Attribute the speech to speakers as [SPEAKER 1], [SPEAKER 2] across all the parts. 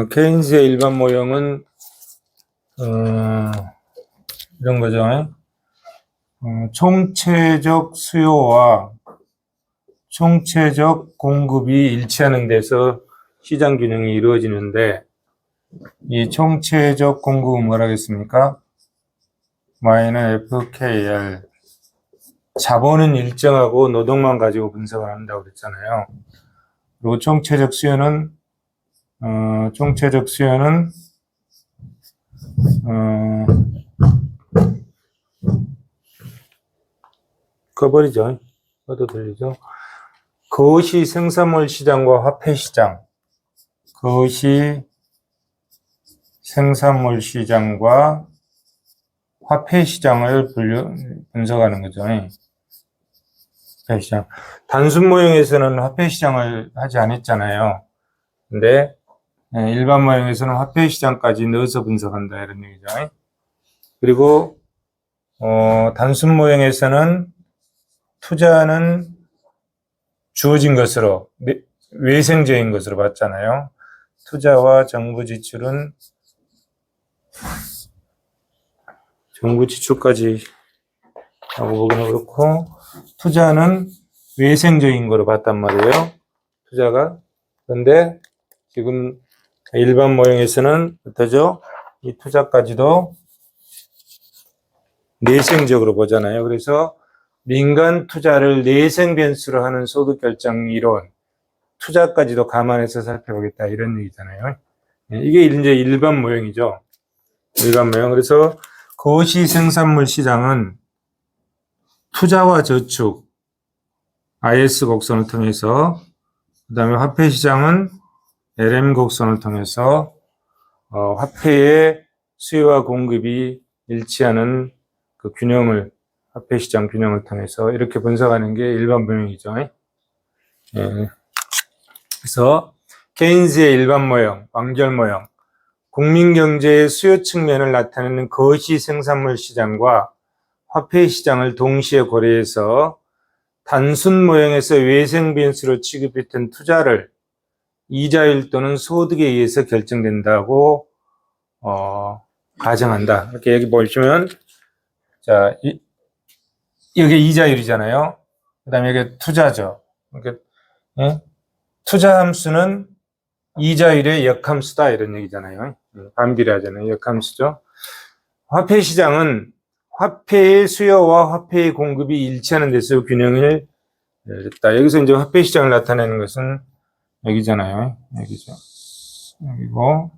[SPEAKER 1] 케인즈의 일반 모형은 이런 거죠. 총체적 수요와 총체적 공급이 일치하는 데서 시장 균형이 이루어지는데, 이 총체적 공급은 뭐라겠습니까? 마이너 FKR. 자본은 일정하고 노동만 가지고 분석을 한다고 그랬잖아요. 그리고 총체적 수요는 꺼버리죠. 꺼도 들리죠? 거시 생산물 시장과 화폐 시장. 거시 생산물 시장과 화폐 시장을 분석하는 거죠. 화폐 시장. 단순 모형에서는 화폐 시장을 하지 않았잖아요. 근데 일반 모형에서는 화폐 시장까지 넣어서 분석한다, 이런 얘기죠. 그리고 단순 모형에서는 투자는 주어진 것으로, 외생적인 것으로 봤잖아요. 투자와 정부 지출은, 정부 지출까지 하고 보기는 그렇고, 투자는 외생적인 거로 봤단 말이에요. 투자가. 그런데 지금 일반 모형에서는 어떠죠? 이 투자까지도 내생적으로 보잖아요. 그래서 민간 투자를 내생 변수로 하는 소득 결정 이론, 투자까지도 감안해서 살펴보겠다, 이런 얘기잖아요. 이게 이제 일반 모형이죠. 일반 모형. 그래서 거시 생산물 시장은 투자와 저축, IS 곡선을 통해서, 그 다음에 화폐 시장은 LM 곡선을 통해서 화폐의 수요와 공급이 일치하는 그 균형을, 화폐 시장 균형을 통해서 이렇게 분석하는 게 일반 모형이죠. 그래서 케인즈의 일반 모형, 완결 모형, 국민 경제의 수요 측면을 나타내는 거시 생산물 시장과 화폐 시장을 동시에 고려해서 단순 모형에서 외생 변수로 취급했던 투자를 이자율 또는 소득에 의해서 결정된다고 가정한다. 이렇게 여기 보시면, 자, 여기 이자율이잖아요. 그 다음에 여기 투자죠. 그러니까, 투자 함수는 이자율의 역함수다, 이런 얘기잖아요. 반비례하잖아요. 역함수죠. 화폐 시장은 화폐의 수요와 화폐의 공급이 일치하는 데서 균형을 냈다. 여기서 이제 화폐 시장을 나타내는 것은 여기잖아요. 여기죠. 여기고,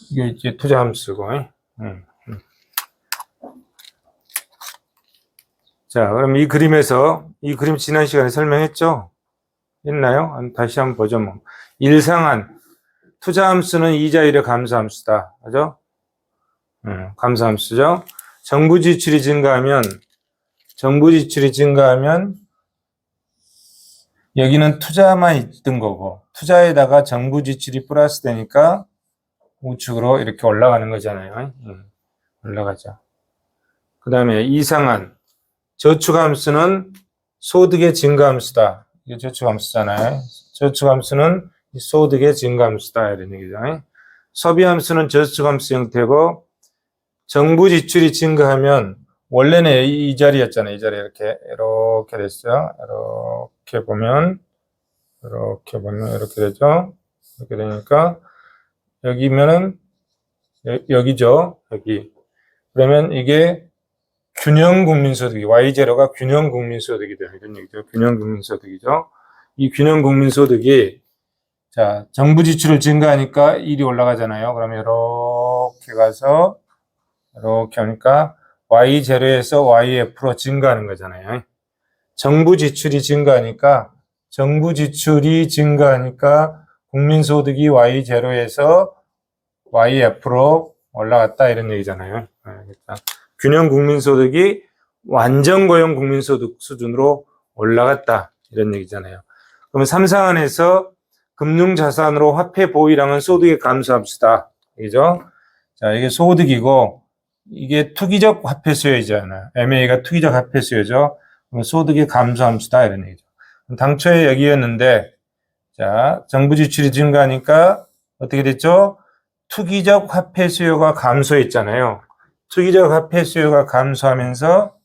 [SPEAKER 1] 이게 이제 투자 함수고. 자, 그럼 이 그림에서, 이 그림 지난 시간에 설명했죠? 있나요? 다시 한번 보죠, 뭐. 일상한, 투자 함수는 이자율의 감소 함수다. 그죠? 감소 함수죠? 정부 지출이 증가하면, 여기는 투자만 있던 거고, 투자에다가 정부 지출이 플러스 되니까 우측으로 이렇게 올라가는 거잖아요. 올라가죠. 그 다음에 이상한, 저축함수는 소득의 증가함수다. 이게 저축함수잖아요. 저축함수는 소득의 증가함수다, 이런 얘기죠. 소비함수는 저축함수 형태고, 정부 지출이 증가하면, 원래는 이 자리였잖아요. 이 자리 이렇게 됐어요. 이렇게 보면 이렇게 되죠. 이렇게 되니까, 여기면은, 여기죠. 여기. 그러면 이게 균형 국민소득이, Y0가 균형 국민소득이 돼요. 이런 얘기죠. 균형 국민소득이죠. 이 균형 국민소득이, 자, 정부 지출을 증가하니까 1이 올라가잖아요. 그러면 이렇게 가서, 이렇게 하니까 Y0에서 YF로 증가하는 거잖아요. 정부 지출이 증가하니까 국민소득이 Y0에서 YF로 올라갔다, 이런 얘기잖아요. 균형 국민소득이 완전 고용 국민소득 수준으로 올라갔다, 이런 얘기잖아요. 그러면 삼상안에서 금융자산으로 화폐 보유량은 소득의 감소함수다. 그죠? 자, 이게 소득이고, 이게 투기적 화폐 수요이잖아요. MA가 투기적 화폐 수요죠. 그러면 소득의 감소함수다, 이런 얘기죠. 당초에 여기였는데, 자, 정부 지출이 증가하니까 어떻게 됐죠? 투기적 화폐 수요가 감소했잖아요. 투기적 화폐 수요가 감소하면서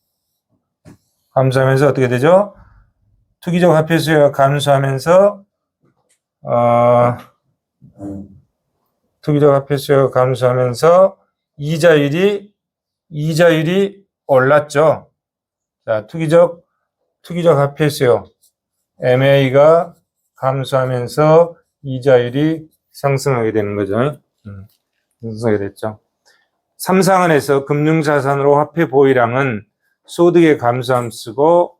[SPEAKER 1] 어떻게 되죠? 투기적 화폐 수요가 감소하면서 투기적 화폐 수요가 감소하면서 이자율이 올랐죠. 자, 투기적 화폐 수요 MA가 감소하면서 이자율이 상승하게 되는 거죠. 상승하게 됐죠. 3상환에서 금융자산으로 화폐 보유량은 소득의 감소함 쓰고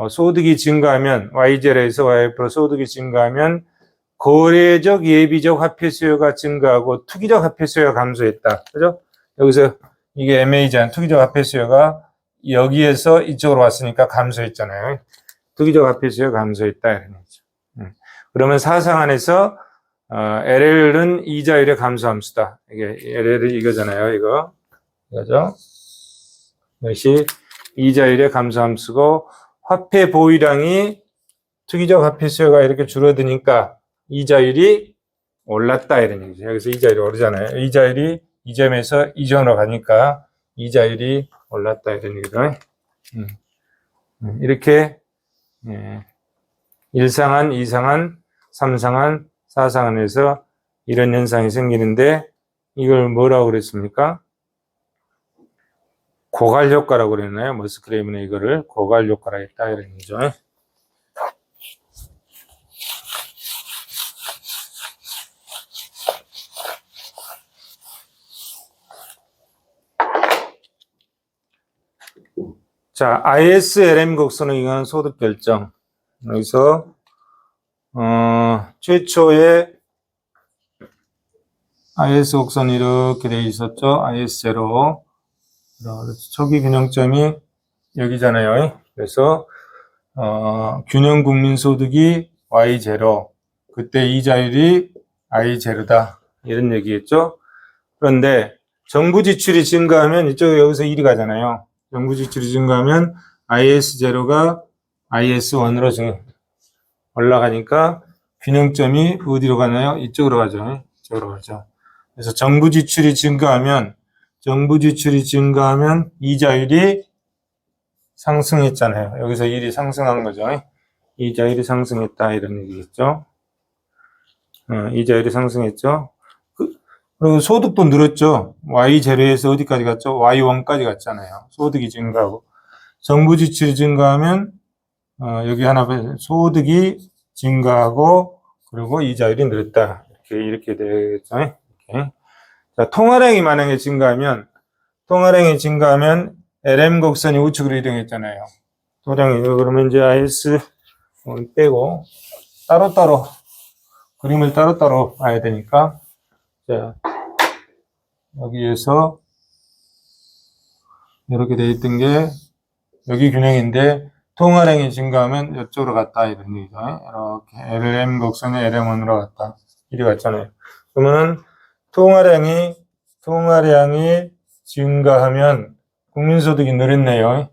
[SPEAKER 1] 소득이 증가하면 Y0에서 Y프로 소득이 증가하면 거래적 예비적 화폐 수요가 증가하고 투기적 화폐 수요가 감소했다. 그죠? 여기서 이게 MA잖아요. 투기적 화폐 수요가 여기에서 이쪽으로 왔으니까 감소했잖아요. 투기적 화폐 수요가 감소했다. 이런 얘기죠. 그러면 4상환에서 LL은 이자율의 감소함수다. 이게 LL이 이거잖아요. 이거죠. 이것이 이자율의 감소함수고 화폐 보유량이 투기적 화폐 수요가 이렇게 줄어드니까 이자율이 올랐다 이런 얘기죠. 여기서 이자율이 오르잖아요. 이자율이 이 점에서 이 점으로 가니까 이자율이 올랐다 이런 얘기죠. 이렇게 1상환, 2상환, 3상환, 4상환에서 이런 현상이 생기는데 이걸 뭐라고 그랬습니까? 고갈 효과라고 그랬나요? 머스크레이브는 이거를 고갈 효과라 했다 이런 얘기죠. 자, ISLM 곡선은 이거는 소득 결정. 여기서 최초의 IS 곡선이 이렇게 되어 있었죠. IS0. 초기 균형점이 여기잖아요. 그래서 균형 국민소득이 Y0. 그때 이자율이 I0다. 이런 얘기겠죠. 그런데 정부 지출이 증가하면 이쪽 여기서 1이 가잖아요. 정부 지출이 증가하면 IS0가 IS1으로 올라가니까 균형점이 어디로 가나요? 이쪽으로 가죠. 이쪽으로 가죠. 그래서 정부 지출이 증가하면 이자율이 상승했잖아요. 여기서 1이 상승한 거죠. 이자율이 상승했다 이런 얘기겠죠. 이자율이 상승했죠. 그리고 소득도 늘었죠. Y0에서 어디까지 갔죠? Y1까지 갔잖아요. 소득이 증가하고. 정부 지출이 증가하면 여기 하나 소득이 증가하고 그리고 이자율이 늘었다. 이렇게 되겠죠. 이렇게. 자, 통화량이 만약에 증가하면 LM 곡선이 우측으로 이동했잖아요. 통화량이 그러면 이제 IS 빼고 따로따로 그림을 따로따로 봐야 되니까 자, 여기에서 이렇게 돼 있던 게 여기 균형인데 통화량이 증가하면 이쪽으로 갔다 이런 얘기죠. 이렇게 LM 곡선이 LM1으로 갔다 이리 갔잖아요. 그러면 통화량이 증가하면 국민소득이 늘었네요.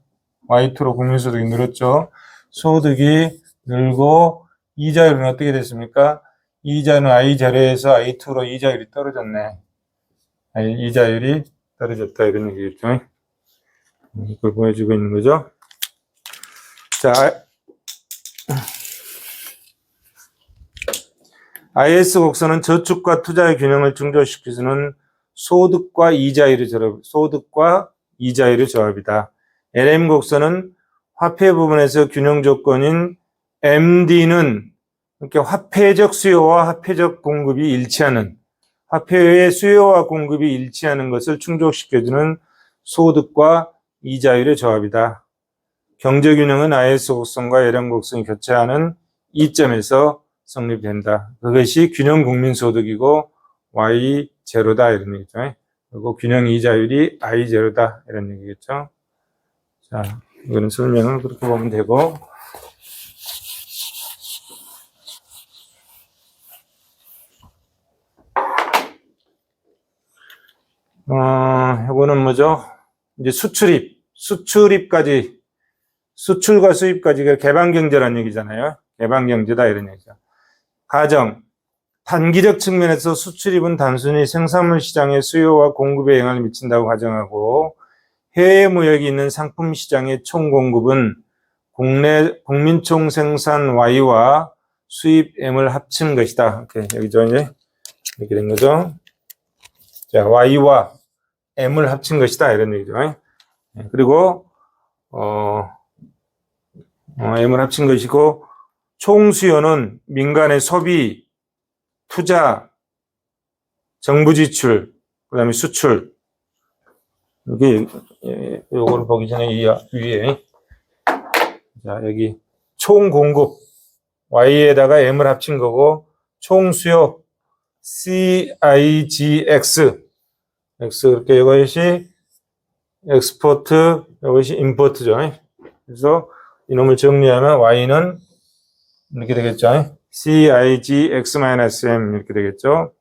[SPEAKER 1] Y2로 국민소득이 늘었죠. 소득이 늘고 이자율은 어떻게 됐습니까? 이자율은 I0에서 I2로 이자율이 떨어졌네. 이자율이 떨어졌다 이런 얘기겠죠. 이걸 보여주고 있는 거죠. 자, IS 곡선은 저축과 투자의 균형을 충족시켜주는 소득과 이자율의 조합이다. LM 곡선은 화폐 부분에서 균형 조건인 MD는 이렇게 화폐적 수요와 화폐적 공급이 일치하는 화폐의 수요와 공급이 일치하는 것을 충족시켜주는 소득과 이자율의 조합이다. 경제균형은 IS 곡선과 LM 곡선이 교차하는 이점에서 성립된다. 그것이 균형 국민소득이고 Y0다 이런 얘기죠. 그리고 균형 이자율이 I0다 이런 얘기겠죠. 자, 이거는 설명을 그렇게 보면 되고 이거는 뭐죠? 이제 수출입까지 수출과 수입까지가 개방경제라는 얘기잖아요. 개방경제다 이런 얘기죠. 가정, 단기적 측면에서 수출입은 단순히 생산물 시장의 수요와 공급에 영향을 미친다고 가정하고 해외 무역이 있는 상품 시장의 총 공급은 국내 국민 총 생산 Y와 수입 M을 합친 것이다. 이렇게 여기죠 이제 이렇게 된 거죠. 자, Y와 M을 합친 것이다 이런 얘기죠. 그리고 M을 합친 것이고 총 수요는 민간의 소비, 투자, 정부 지출, 그다음에 수출. 여기 요거를 보기 전에 이 위에 자 여기 총 공급 Y에다가 M을 합친 거고 총 수요 CIGX X 이렇게 이것이 엑스포트 이것이 임포트죠. 그래서 이놈을 정리하면 Y는 이렇게 되겠죠. CIGX-M 이렇게 되겠죠.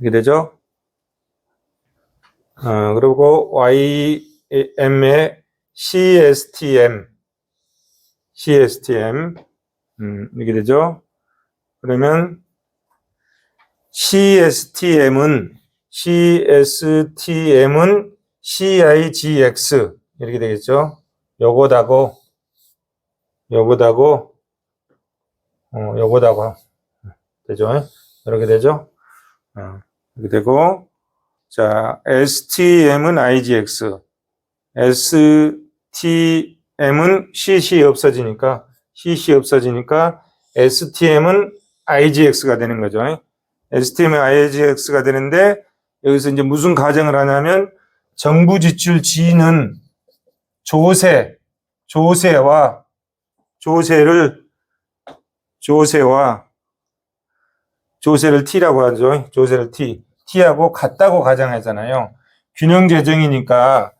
[SPEAKER 1] 이렇게 되죠. 그리고 YM의 CSTM 이렇게 되죠. 그러면 CSTM은 CIGX 이렇게 되겠죠. 요거다고 되죠. 이렇게 되죠. 이렇게 되고 자 STM은 IGX STM은 CC 없어지니까 STM은 IGX가 되는 거죠. STM은 IGX가 되는데 여기서 이제 무슨 가정을 하냐면 정부 지출 G는 조세를 T라고 하죠. 조세를 T하고 같다고 가정하잖아요. 균형 재정이니까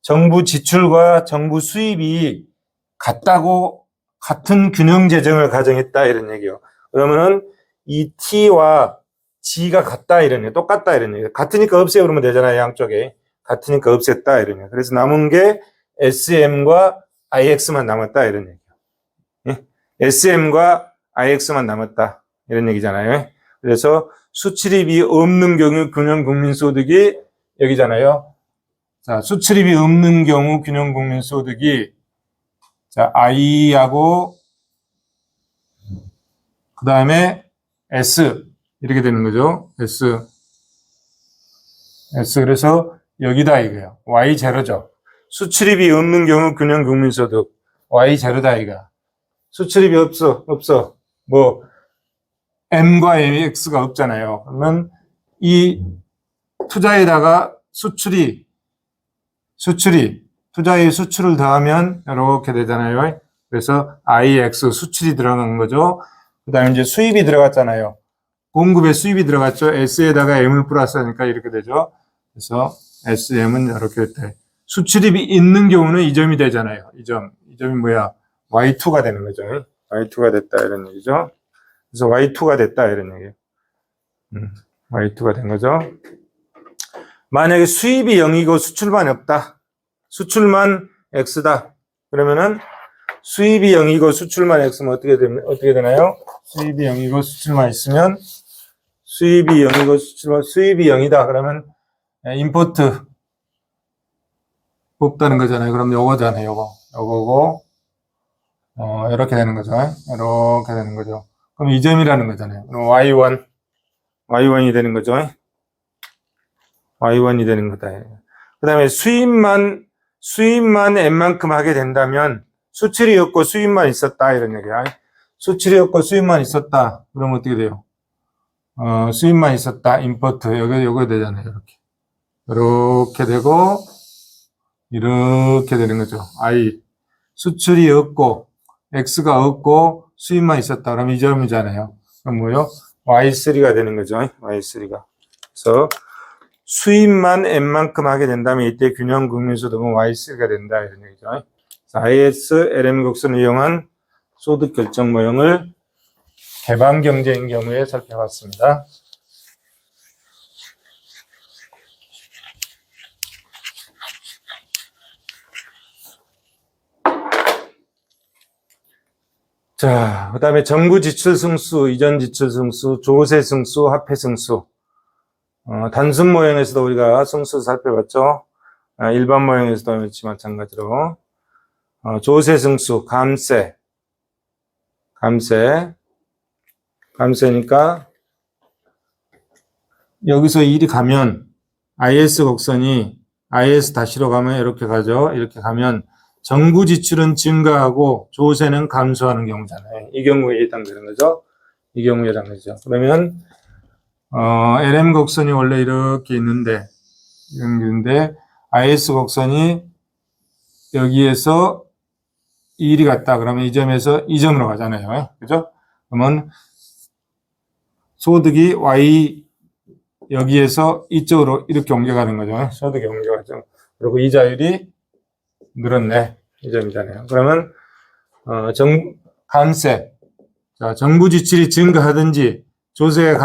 [SPEAKER 1] 정부 지출과 정부 수입이 같은 균형 재정을 가정했다 이런 얘기요. 그러면은 이 T와 G가 같다 이런 얘기, 똑같다 이런 얘기. 같으니까 없애요 그러면 되잖아요. 양쪽에. 같으니까 없앴다 이런 얘기. 그래서 남은 게 SM과 IX만 남았다 이런 얘기요. SM과 IX만 남았다 이런 얘기잖아요. 그래서 수출입이 없는 경우 균형 국민소득이 여기잖아요. 자, 수출입이 없는 경우 균형 국민소득이 자, I하고 그 다음에 S 이렇게 되는 거죠. S 그래서 여기다 이거예요. Y 제로죠. 수출입이 없는 경우 균형 국민소득 Y 제로다 이거. 수출입이 없어. 뭐 M과 X가 없잖아요. 그러면 이 투자에다가 투자의 수출을 더하면 이렇게 되잖아요. 그래서 IX 수출이 들어간 거죠. 그 다음에 이제 수입이 들어갔잖아요. 공급에 수입이 들어갔죠. S에다가 M을 플러스하니까 이렇게 되죠. 그래서 SM은 이렇게 돼. 수출입이 있는 경우는 이 점이 되잖아요. 이 점이 뭐야? Y2가 되는 거죠. Y2가 됐다 이런 얘기죠. 그래서 Y2가 됐다 이런 얘기예요. Y2가 된 거죠. 만약에 수입이 0이고 수출만 없다. 수출만 X다. 그러면은 수입이 0이고 수출만 X면 어떻게 되나요? 수입이 0이고 수출만 있으면 수입이 0이다. 그러면 임포트 없다는 거잖아요. 그럼 요거잖아요. 요거고 이렇게 되는 거죠. 이렇게 되는 거죠. 그럼 이 점이라는 거잖아요. 그럼 Y1이 되는 거죠. Y1이 되는 거다. 그 다음에 수입만 N만큼 하게 된다면 수출이 없고 수입만 있었다 이런 얘기야. 수출이 없고 수입만 있었다. 그러면 어떻게 돼요? 수입만 있었다. 임포트 요거 되잖아요. 이렇게 되고 이렇게 되는 거죠. I 수출이 없고 X가 없고 수입만 있었다. 그러면 이 점이잖아요. 그럼 뭐요? Y3가 되는 거죠. Y3가. 그래서 수입만 N만큼 하게 된다면 이때 균형 국민소득은 Y3가 된다 이런 얘기죠. IS LM 곡선을 이용한 소득 결정 모형을 개방 경제인 경우에 살펴봤습니다. 자, 그 다음에 정부 지출 승수, 이전 지출 승수, 조세 승수, 화폐 승수. 단순 모형에서도 우리가 승수 살펴봤죠. 일반 모형에서도 역시 마찬가지로. 조세 승수, 감세니까 여기서 1이 가면 IS 곡선이 IS 다시로 가면 이렇게 가죠. 이렇게 가면 정부 지출은 증가하고 조세는 감소하는 경우잖아요. 이 경우에 해당되는 거죠. 이 경우에 해당되죠. 그러면 LM 곡선이 원래 이렇게 있는데 IS 곡선이 여기에서 1이 갔다 그러면 이 점에서 이 점으로 가잖아요. 그죠? 그러면 소득이 Y 여기에서 이쪽으로 이렇게 옮겨가는 거죠. 소득이 옮겨가죠. 그리고 이자율이 늘었네. 이 점이잖아요. 그러면 감세. 자, 정부 지출이 증가하든지 조세가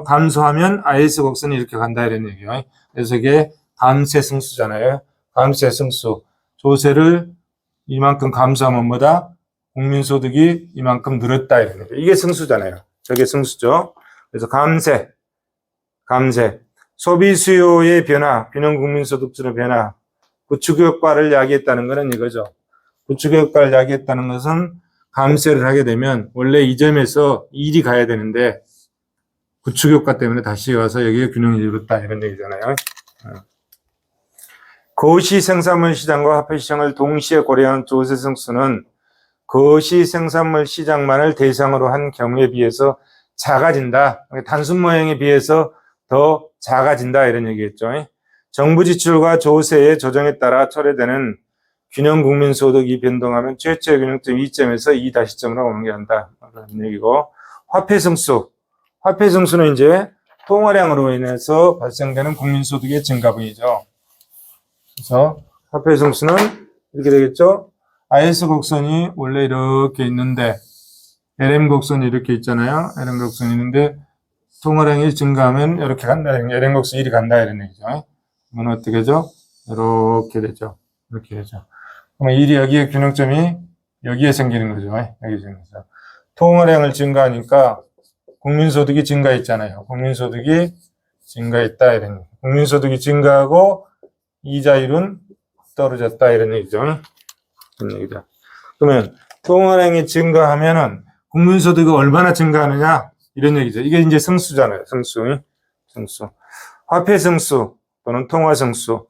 [SPEAKER 1] 감소하면 IS 곡선이 이렇게 간다 이런 얘기예요. 그래서 이게 감세 승수잖아요. 감세 승수. 조세를 이만큼 감소하면 뭐다? 국민소득이 이만큼 늘었다 이런 얘기예요. 이게 승수잖아요. 저게 승수죠. 그래서 감세. 소비 수요의 변화, 균형 국민소득주의 변화, 구축 효과를 야기했다는 것은 이거죠. 구축 효과를 야기했다는 것은 감세를 하게 되면 원래 이 점에서 1이 가야 되는데 구축 효과 때문에 다시 와서 여기에 균형이 이뤘다 이런 얘기잖아요. 거시 생산물 시장과 화폐 시장을 동시에 고려한 조세 승수는 거시 생산물 시장만을 대상으로 한 경우에 비해서 작아진다. 단순 모형에 비해서 더 작아진다 이런 얘기겠죠. 정부 지출과 조세의 조정에 따라 철회되는 균형 국민소득이 변동하면 최초의 균형점 2점에서 2-점으로 옮겨간다. 그런 얘기고. 화폐 승수는 이제 통화량으로 인해서 발생되는 국민소득의 증가분이죠. 그래서 화폐 승수는 이렇게 되겠죠. IS 곡선이 원래 이렇게 있는데 LM 곡선이 이렇게 있잖아요. LM 곡선이 있는데 통화량이 증가하면 이렇게 간다. LM 곡선 1이 간다 이런 얘기죠. 그러면 어떻게 되죠? 이렇게 되죠. 이렇게 되죠. 그러면 1이 여기에 균형점이 여기에 생기는 거죠. 여기 생기는 거죠. 통화량을 증가하니까 국민소득이 증가했잖아요. 국민소득이 증가했다 이런 얘기. 국민소득이 증가하고 이자율은 떨어졌다 이런 얘기죠. 그런 얘기죠. 그러면 통화량이 증가하면은 국민소득이 얼마나 증가하느냐 이런 얘기죠. 이게 이제 승수잖아요. 승수. 화폐 승수 또는 통화 승수.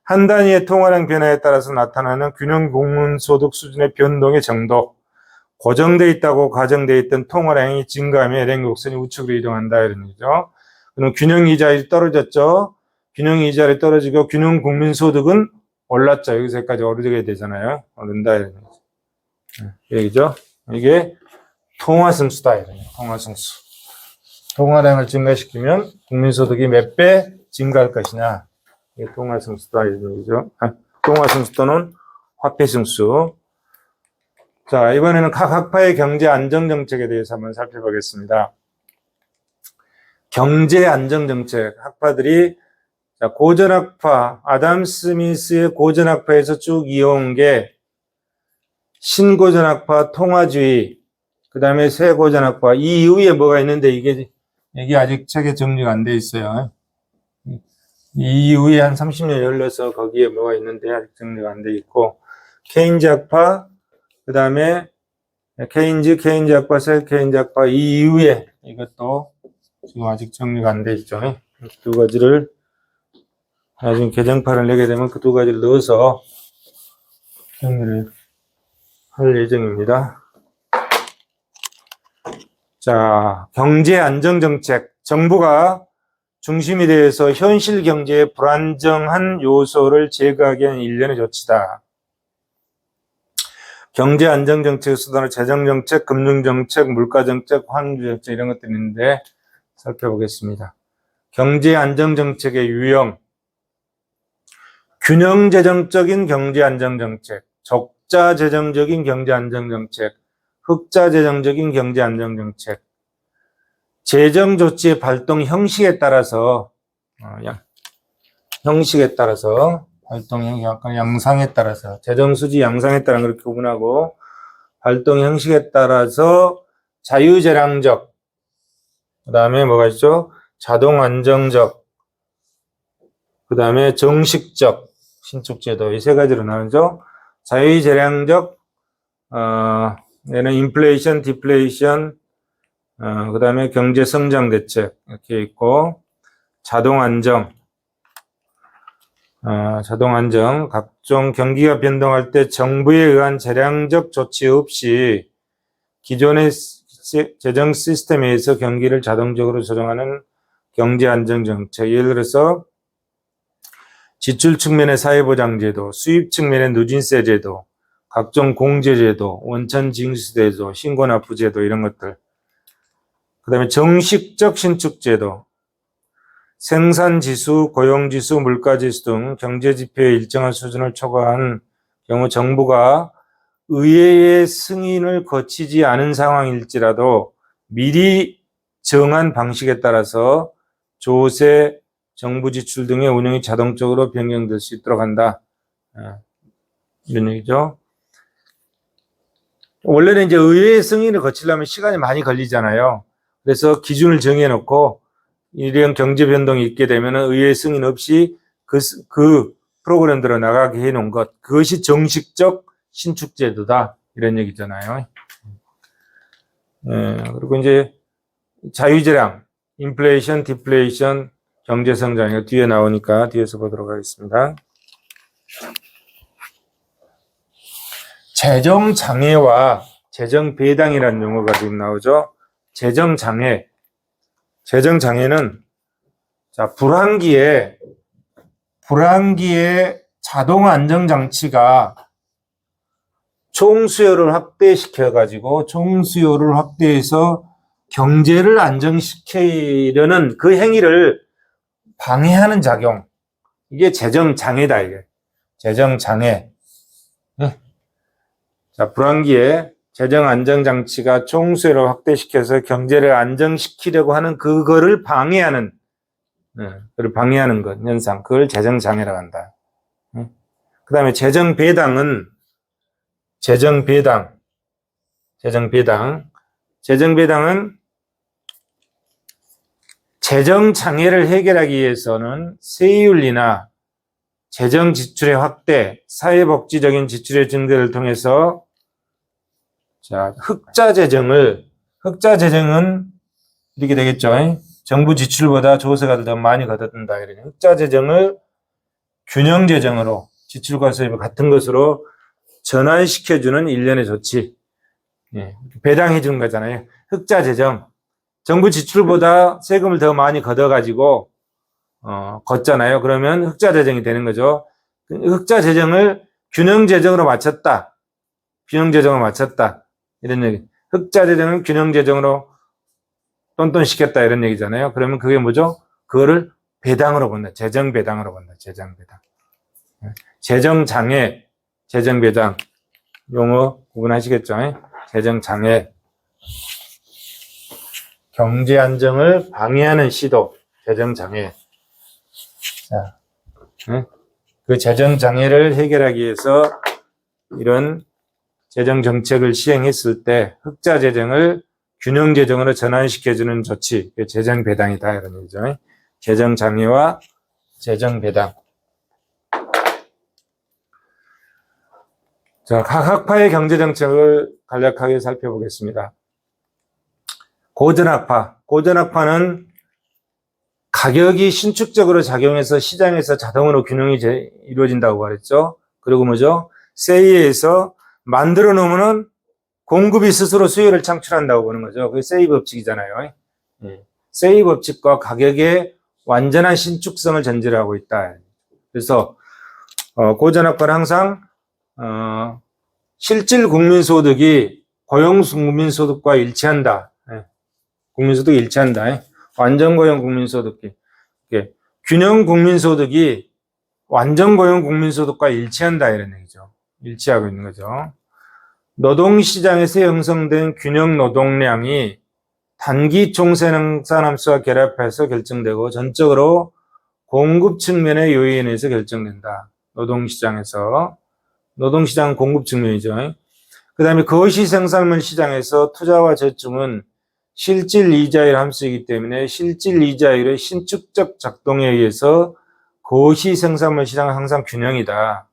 [SPEAKER 1] 한 단위의 통화량 변화에 따라서 나타나는 균형 국민소득 수준의 변동의 정도. 고정되어 있다고 가정되어 있던 통화량이 증가하면 LM 곡선이 우측으로 이동한다 이런 얘기죠. 그럼 균형 이자율이 떨어졌죠. 균형 이자율이 떨어지고 균형 국민소득은 올랐죠. 여기서까지 오르게 되잖아요. 오른다 이런 얘기죠. 이게 통화승수다 이런 얘기죠. 통화승수. 통화량을 증가시키면 국민소득이 몇 배 증가할 것이냐. 이게 통화승수다 이런 얘기죠. 통화승수 또는 화폐승수. 자, 이번에는 각 학파의 경제 안정 정책에 대해서 한번 살펴보겠습니다. 경제 안정 정책 학파들이 고전학파, 아담 스미스의 고전학파에서 쭉 이어온 게 신고전학파, 통화주의, 그 다음에 새고전학파, 이 이후에 뭐가 있는데 이게 아직 책에 정리가 안 돼 있어요. 이 이후에 한 30년 열려서 거기에 뭐가 있는데 아직 정리가 안 돼 있고, 케인즈학파, 그 다음에 케인즈학파, 새 케인즈학파, 이 이후에 이것도 지금 아직 정리가 안 돼 있죠. 두 가지를 나중에 개정판을 내게 되면 그 두 가지를 넣어서 정리를 할 예정입니다. 자, 경제 안정 정책. 정부가 중심이 되어서 현실 경제의 불안정한 요소를 제거하기 위한 일련의 조치다. 경제 안정 정책 수단으로 재정 정책, 금융 정책, 물가 정책, 환율 정책 이런 것들이 있는데 살펴보겠습니다. 경제 안정 정책의 유형. 균형 재정적인 경제 안정 정책, 적자 재정적인 경제 안정 정책, 흑자 재정적인 경제 안정 정책. 재정 조치의 발동 형식에 따라서 발동 약간 양상에 따라서 재정 수지 양상에 따라 그렇게 구분하고 활동 형식에 따라서 자유재량적, 그 다음에 뭐가 있죠? 자동 안정적, 그 다음에 정식적 신축제도, 이 세 가지로 나누죠. 자유재량적, 얘는 인플레이션, 디플레이션, 그 다음에 경제성장 대책 이렇게 있고, 자동 안정, 각종 경기가 변동할 때 정부에 의한 재량적 조치 없이 기존의 재정 시스템에 의해서 경기를 자동적으로 조정하는 경제 안정 정책. 예를 들어서 지출 측면의 사회보장제도, 수입 측면의 누진세 제도, 각종 공제제도, 원천징수제도, 신고납부제도 이런 것들. 그 다음에 정식적 신축제도, 생산지수, 고용지수, 물가지수 등 경제지표의 일정한 수준을 초과한 경우 정부가 의회의 승인을 거치지 않은 상황일지라도 미리 정한 방식에 따라서 조세, 정부 지출 등의 운영이 자동적으로 변경될 수 있도록 한다. 이런 얘기죠. 원래는 이제 의회의 승인을 거치려면 시간이 많이 걸리잖아요. 그래서 기준을 정해놓고 이런 경제 변동이 있게 되면 의회 승인 없이 그 프로그램대로 나가게 해놓은 것, 그것이 정식적 신축제도다 이런 얘기잖아요. 그리고 이제 자유재량, 인플레이션, 디플레이션, 경제성장, 이거 뒤에 나오니까 뒤에서 보도록 하겠습니다. 재정장애와 재정배당이라는 용어가 지금 나오죠. 재정장애. 재정장애는 자, 불황기에 자동 안정장치가 총수요를 확대해서 경제를 안정시키려는 그 행위를 방해하는 작용. 이게 재정장애다, 이게. 재정장애. 자, 불황기에 재정 안정장치가 총수요를 확대시켜서 경제를 안정시키려고 하는 그거를 방해하는 것, 현상. 그걸 재정장애라고 한다. 그 다음에 재정배당은 재정장애를 해결하기 위해서는 세율이나 재정 지출의 확대, 사회복지적인 지출의 증대를 통해서 자, 흑자 재정은 이렇게 되겠죠. 정부 지출보다 조세가 더 많이 걷어든다. 흑자 재정을 균형 재정으로 지출과 수입을 같은 것으로 전환시켜주는 일련의 조치. 배당해 주는 거잖아요. 흑자 재정. 정부 지출보다 세금을 더 많이 걷어가지고 걷잖아요. 그러면 흑자 재정이 되는 거죠. 흑자 재정을 균형 재정으로 맞췄다. 이런 얘기. 흑자 재정을 균형 재정으로 똔똔시켰다 이런 얘기잖아요. 그러면 그게 뭐죠? 그거를 배당으로 본다. 재정 배당으로 본다. 재정 배당. 재정 장애, 재정 배당. 용어 구분하시겠죠? 재정 장애. 경제 안정을 방해하는 시도. 재정 장애. 자, 그 재정 장애를 해결하기 위해서 이런 재정 정책을 시행했을 때 흑자 재정을 균형 재정으로 전환시켜주는 조치, 재정 배당이다 이런 얘기죠. 재정 장애와 재정 배당. 자, 각 학파의 경제 정책을 간략하게 살펴보겠습니다. 고전학파는 가격이 신축적으로 작용해서 시장에서 자동으로 균형이 이루어진다고 말했죠. 그리고 뭐죠? 세이에서 만들어 놓으면은 공급이 스스로 수요를 창출한다고 보는 거죠. 그게 세이 법칙이잖아요. 세이 법칙과 가격의 완전한 신축성을 전제로 하고 있다. 그래서 고전학파는 항상 실질 국민소득이 고용 국민소득과 일치한다. 국민소득이 일치한다. 완전 고용 국민소득이 균형 국민소득이 완전 고용 국민소득과 일치한다 이런 얘기죠. 일치하고 있는 거죠. 노동시장에서 형성된 균형 노동량이 단기 총생산함수와 결합해서 결정되고 전적으로 공급 측면의 요인에 의해서 결정된다. 노동시장 공급 측면이죠. 그 다음에 거시 생산물 시장에서 투자와 저축은 실질 이자율 함수이기 때문에 실질 이자율의 신축적 작동에 의해서 거시 생산물 시장은 항상 균형이다.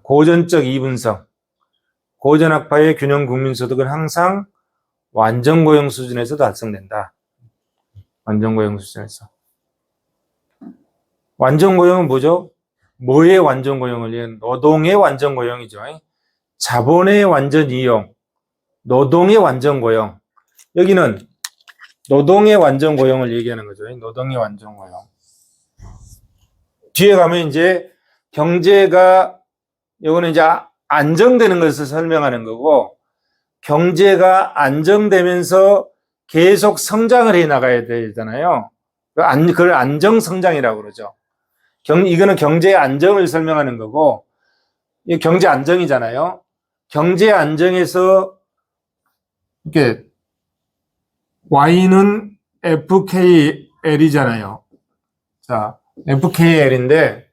[SPEAKER 1] 고전적 이분성, 고전학파의 균형 국민소득은 항상 완전고용 수준에서 달성된다. 완전고용 수준에서. 완전고용은 뭐죠? 뭐의 완전고용을 위한? 노동의 완전고용이죠. 자본의 완전 이용, 노동의 완전고용. 여기는 노동의 완전고용을 얘기하는 거죠. 노동의 완전고용. 뒤에 가면 이제 경제가, 요거는 이제 안정되는 것을 설명하는 거고, 경제가 안정되면서 계속 성장을 해 나가야 되잖아요. 그걸 안정성장이라고 그러죠. 이거는 경제의 안정을 설명하는 거고, 이 경제 안정이잖아요. 경제 안정에서, 이렇게, Y는 FKL이잖아요. 자, FKL인데,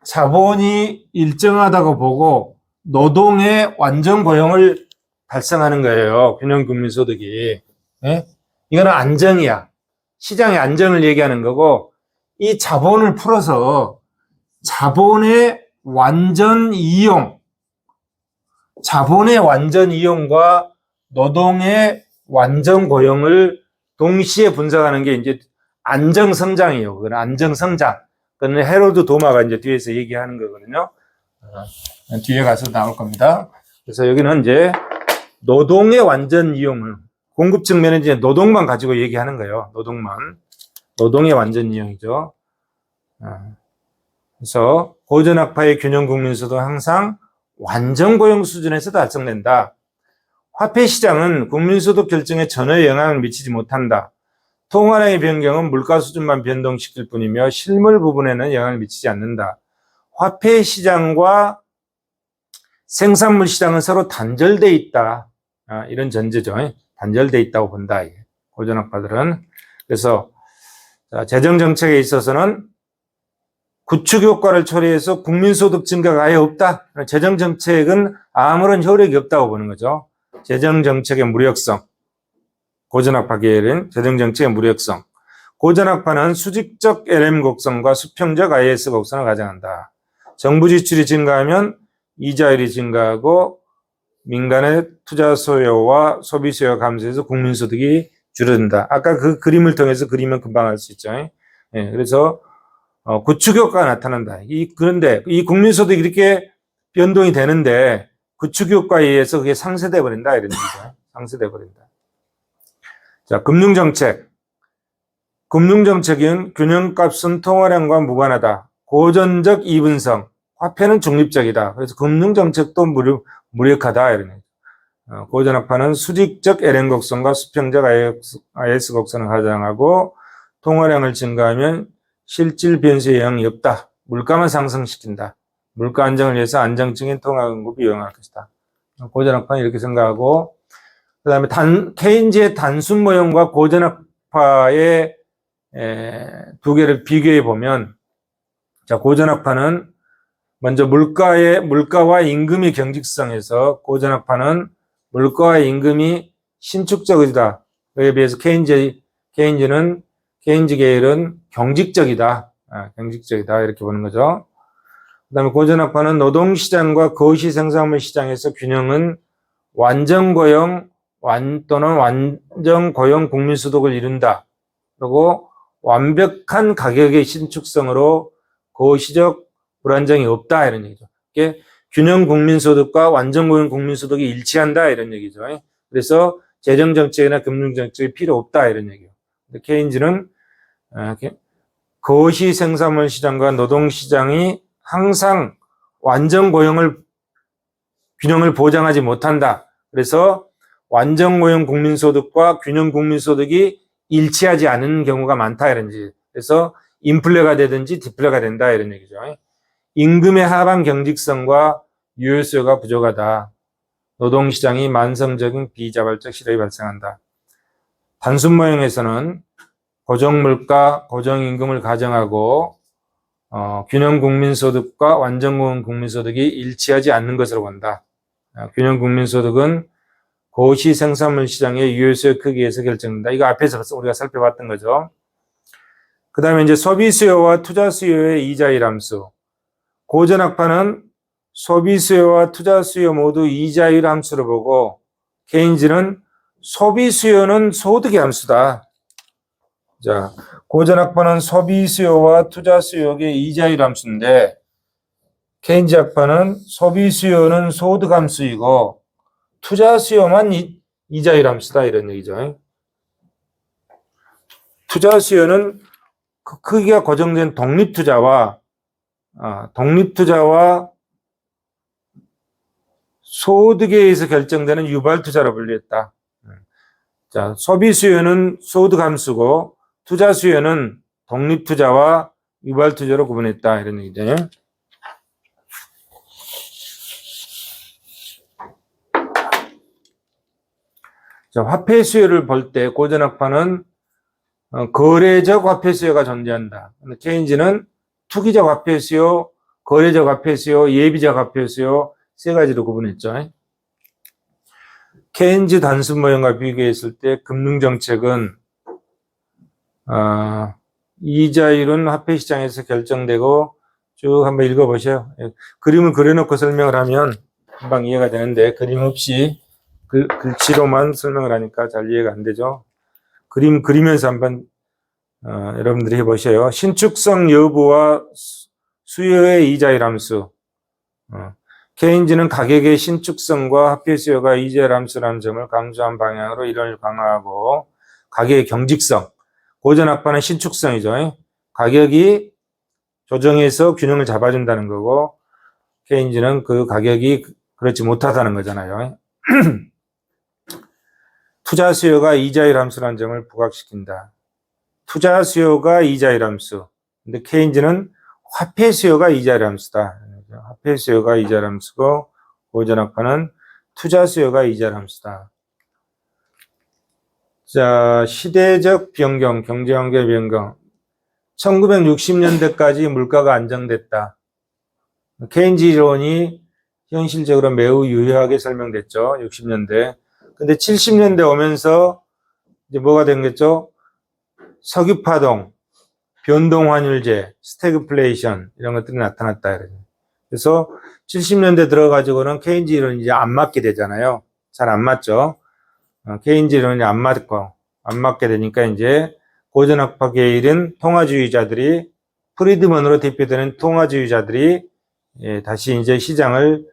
[SPEAKER 1] 자본이 일정하다고 보고, 노동의 완전 고용을 달성하는 거예요. 균형국민소득이. 예? 이거는 안정이야. 시장의 안정을 얘기하는 거고, 이 자본을 풀어서 자본의 완전 이용, 자본의 완전 이용과 노동의 완전 고용을 동시에 분석하는 게 이제 안정성장이에요. 그건 안정성장. 그건 헤로드 도마가 이제 뒤에서 얘기하는 거거든요. 뒤에 가서 나올 겁니다. 그래서 여기는 이제 노동의 완전 이용을, 공급 측면은 이제 노동만 가지고 얘기하는 거예요. 노동만. 노동의 완전 이용이죠. 그래서 고전학파의 균형 국민소득은 항상 완전 고용 수준에서 달성된다. 화폐 시장은 국민소득 결정에 전혀 영향을 미치지 못한다. 통화량의 변경은 물가 수준만 변동시킬 뿐이며 실물 부분에는 영향을 미치지 않는다. 화폐 시장과 생산물 시장은 서로 단절돼 있다. 이런 전제죠. 단절돼 있다고 본다. 고전학파들은. 그래서 재정 정책에 있어서는 구축 효과를 초래해서 국민소득 증가가 아예 없다. 재정 정책은 아무런 효력이 없다고 보는 거죠. 재정 정책의 무력성. 고전학파 계열은 재정 정책의 무력성. 고전학파는 수직적 LM 곡선과 수평적 IS 곡선을 가정한다. 정부 지출이 증가하면 이자율이 증가하고 민간의 투자 수요와 소비 수요가 감소해서 국민소득이 줄어든다. 아까 그 그림을 통해서 그리면 금방 알 수 있죠. 예, 그래서 구축 효과가 나타난다. 그런데 이 국민소득이 이렇게 변동이 되는데 구축 효과에 의해서 그게 상쇄돼 버린다 이런 얘기죠. 상쇄돼 버린다. 자, 금융정책. 금융정책은 균형값은 통화량과 무관하다. 고전적 이분성. 화폐는 중립적이다. 그래서 금융정책도 무력하다 이런 얘기죠. 고전학파는 수직적 LN 곡선과 수평적 IS 곡선을 가정하고 통화량을 증가하면 실질 변수에 영향이 없다. 물가만 상승시킨다. 물가 안정을 위해서 안정적인 통화 공급이 영향할 것이다. 고전학파는 이렇게 생각하고, 그 다음에 케인즈의 단순 모형과 고전학파의 두 개를 비교해 보면, 자, 고전학파는 먼저 물가와 임금의 경직성에서 고전학파는 물가와 임금이 신축적 의지다. 그에 비해서 케인즈 계열은 경직적이다. 경직적이다. 이렇게 보는 거죠. 그 다음에 고전학파는 노동시장과 거시 생산물 시장에서 균형은 완전고용 또는 완전고용 국민소득을 이룬다. 그리고 완벽한 가격의 신축성으로 거시적 불안정이 없다. 이런 얘기죠. 이게 균형 국민소득과 완전고용 국민소득이 일치한다. 이런 얘기죠. 그래서 재정정책이나 금융정책이 필요 없다. 이런 얘기예요. 케인즈는 거시 생산물 시장과 노동시장이 항상 완전 균형을 보장하지 못한다. 그래서 완전 고용 국민소득과 균형 국민소득이 일치하지 않은 경우가 많다. 이런 얘기. 그래서 인플레가 되든지 디플레가 된다. 이런 얘기죠. 임금의 하방 경직성과 유효수요가 부족하다. 노동시장이 만성적인 비자발적 실업이 발생한다. 단순 모형에서는 고정물가, 고정임금을 가정하고 균형 국민소득과 완전고용 국민소득이 일치하지 않는 것으로 본다. 균형 국민소득은 고시 생산물 시장의 유효수요 크기에서 결정된다. 이거 앞에서 우리가 살펴봤던 거죠. 그 다음에 이제 소비 수요와 투자 수요의 이자율 함수. 고전학파는 소비 수요와 투자 수요 모두 이자율 함수로 보고, 케인즈는 소비 수요는 소득의 함수다. 자, 고전학파는 소비 수요와 투자 수요의 이자율 함수인데, 케인즈 학파는 소비 수요는 소득 함수이고 투자 수요만 이자율 함수다, 이런 얘기죠. 투자 수요는 크기가 고정된 독립투자와 소득에 의해서 결정되는 유발투자로 분류했다. 자, 소비 수요는 소득 함수고 투자 수요는 독립투자와 유발투자로 구분했다, 이런 얘기죠. 자, 화폐 수요를 볼 때 고전학파는 거래적 화폐 수요가 존재한다. 케인즈는 투기적 화폐 수요, 거래적 화폐 수요, 예비적 화폐 수요 세 가지로 구분했죠. 케인즈 단순 모형과 비교했을 때 금융정책은 이자율은 화폐 시장에서 결정되고, 쭉 한번 읽어보세요. 그림을 그려놓고 설명을 하면 금방 이해가 되는데 그림 없이 글씨로만 설명을 하니까 잘 이해가 안 되죠. 그림 그리면서 한번 여러분들이 해보세요. 신축성 여부와 수요의 이자율 함수. 케인즈는 가격의 신축성과 화폐 수요가 이자율 함수라는 점을 강조한 방향으로 이론을 강화하고, 가격의 경직성. 고전학파는 신축성이죠. 가격이 조정해서 균형을 잡아준다는 거고, 케인즈는 그 가격이 그렇지 못하다는 거잖아요. 투자 수요가 이자율 함수라는 점을 부각시킨다. 투자 수요가 이자율 함수. 근데 케인즈는 화폐 수요가 이자율 함수다. 화폐 수요가 이자율 함수고, 고전학파는 투자 수요가 이자율 함수다. 자, 시대적 변경, 경제환경의 변경. 1960년대까지 물가가 안정됐다. 케인즈 이론이 현실적으로 매우 유효하게 설명됐죠. 60년대. 근데 70년대 오면서 이제 뭐가 된 거죠? 석유파동, 변동환율제, 스태그플레이션 이런 것들이 나타났다. 그래서 70년대 들어가지고는 케인즈 이론이 이제 안 맞게 되잖아요. 잘 안 맞죠. 케인즈 이론이 안 맞게 되니까 이제 고전학파계에 이른 통화주의자들이, 프리드먼으로 대표되는 통화주의자들이 다시 이제 시장을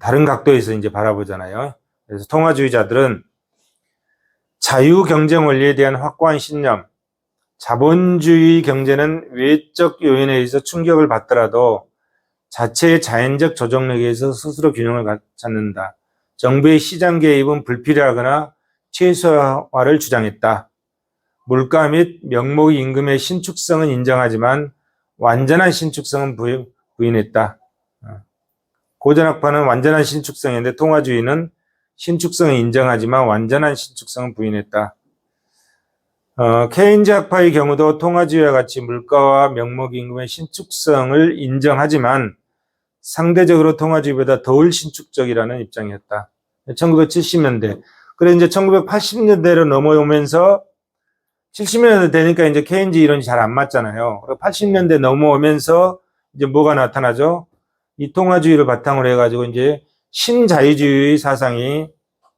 [SPEAKER 1] 다른 각도에서 이제 바라보잖아요. 그래서 통화주의자들은 자유 경쟁 원리에 대한 확고한 신념, 자본주의 경제는 외적 요인에 의해서 충격을 받더라도 자체의 자연적 조정력에 의해서 스스로 균형을 찾는다. 정부의 시장 개입은 불필요하거나 최소화를 주장했다. 물가 및 명목 임금의 신축성은 인정하지만 완전한 신축성은 부인했다. 고전학파는 완전한 신축성인데 통화주의는 신축성을 인정하지만 완전한 신축성은 부인했다. 케인즈 학파의 경우도 통화주의와 같이 물가와 명목 임금의 신축성을 인정하지만 상대적으로 통화주의보다 덜 신축적이라는 입장이었다. 1970년대. 그래 이제 1980년대로 넘어오면서 70년대 되니까 이제 케인즈 이론이 잘 안 맞잖아요. 80년대 넘어오면서 이제 뭐가 나타나죠? 이 통화주의를 바탕으로 해가지고 이제 신자유주의 사상이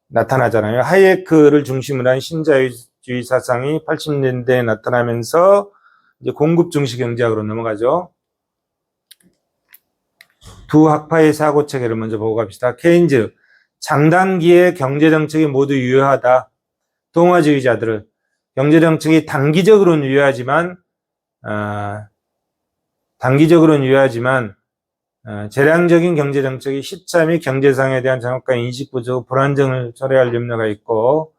[SPEAKER 1] 나타나잖아요. 하이에크를 중심으로 한 신자유주의 사상이 80년대에 나타나면서 이제 공급 중시 경제학으로 넘어가죠. 두 학파의 사고 체계를 먼저 보고 갑시다. 케인즈, 장단기의 경제정책이 모두 유효하다. 통화주의자들은 경제정책이 단기적으로는 유효하지만 재량적인 경제정책이 시차 및 경제상에 대한 정확한 인식 부족, 불안정을 초래할 염려가 있고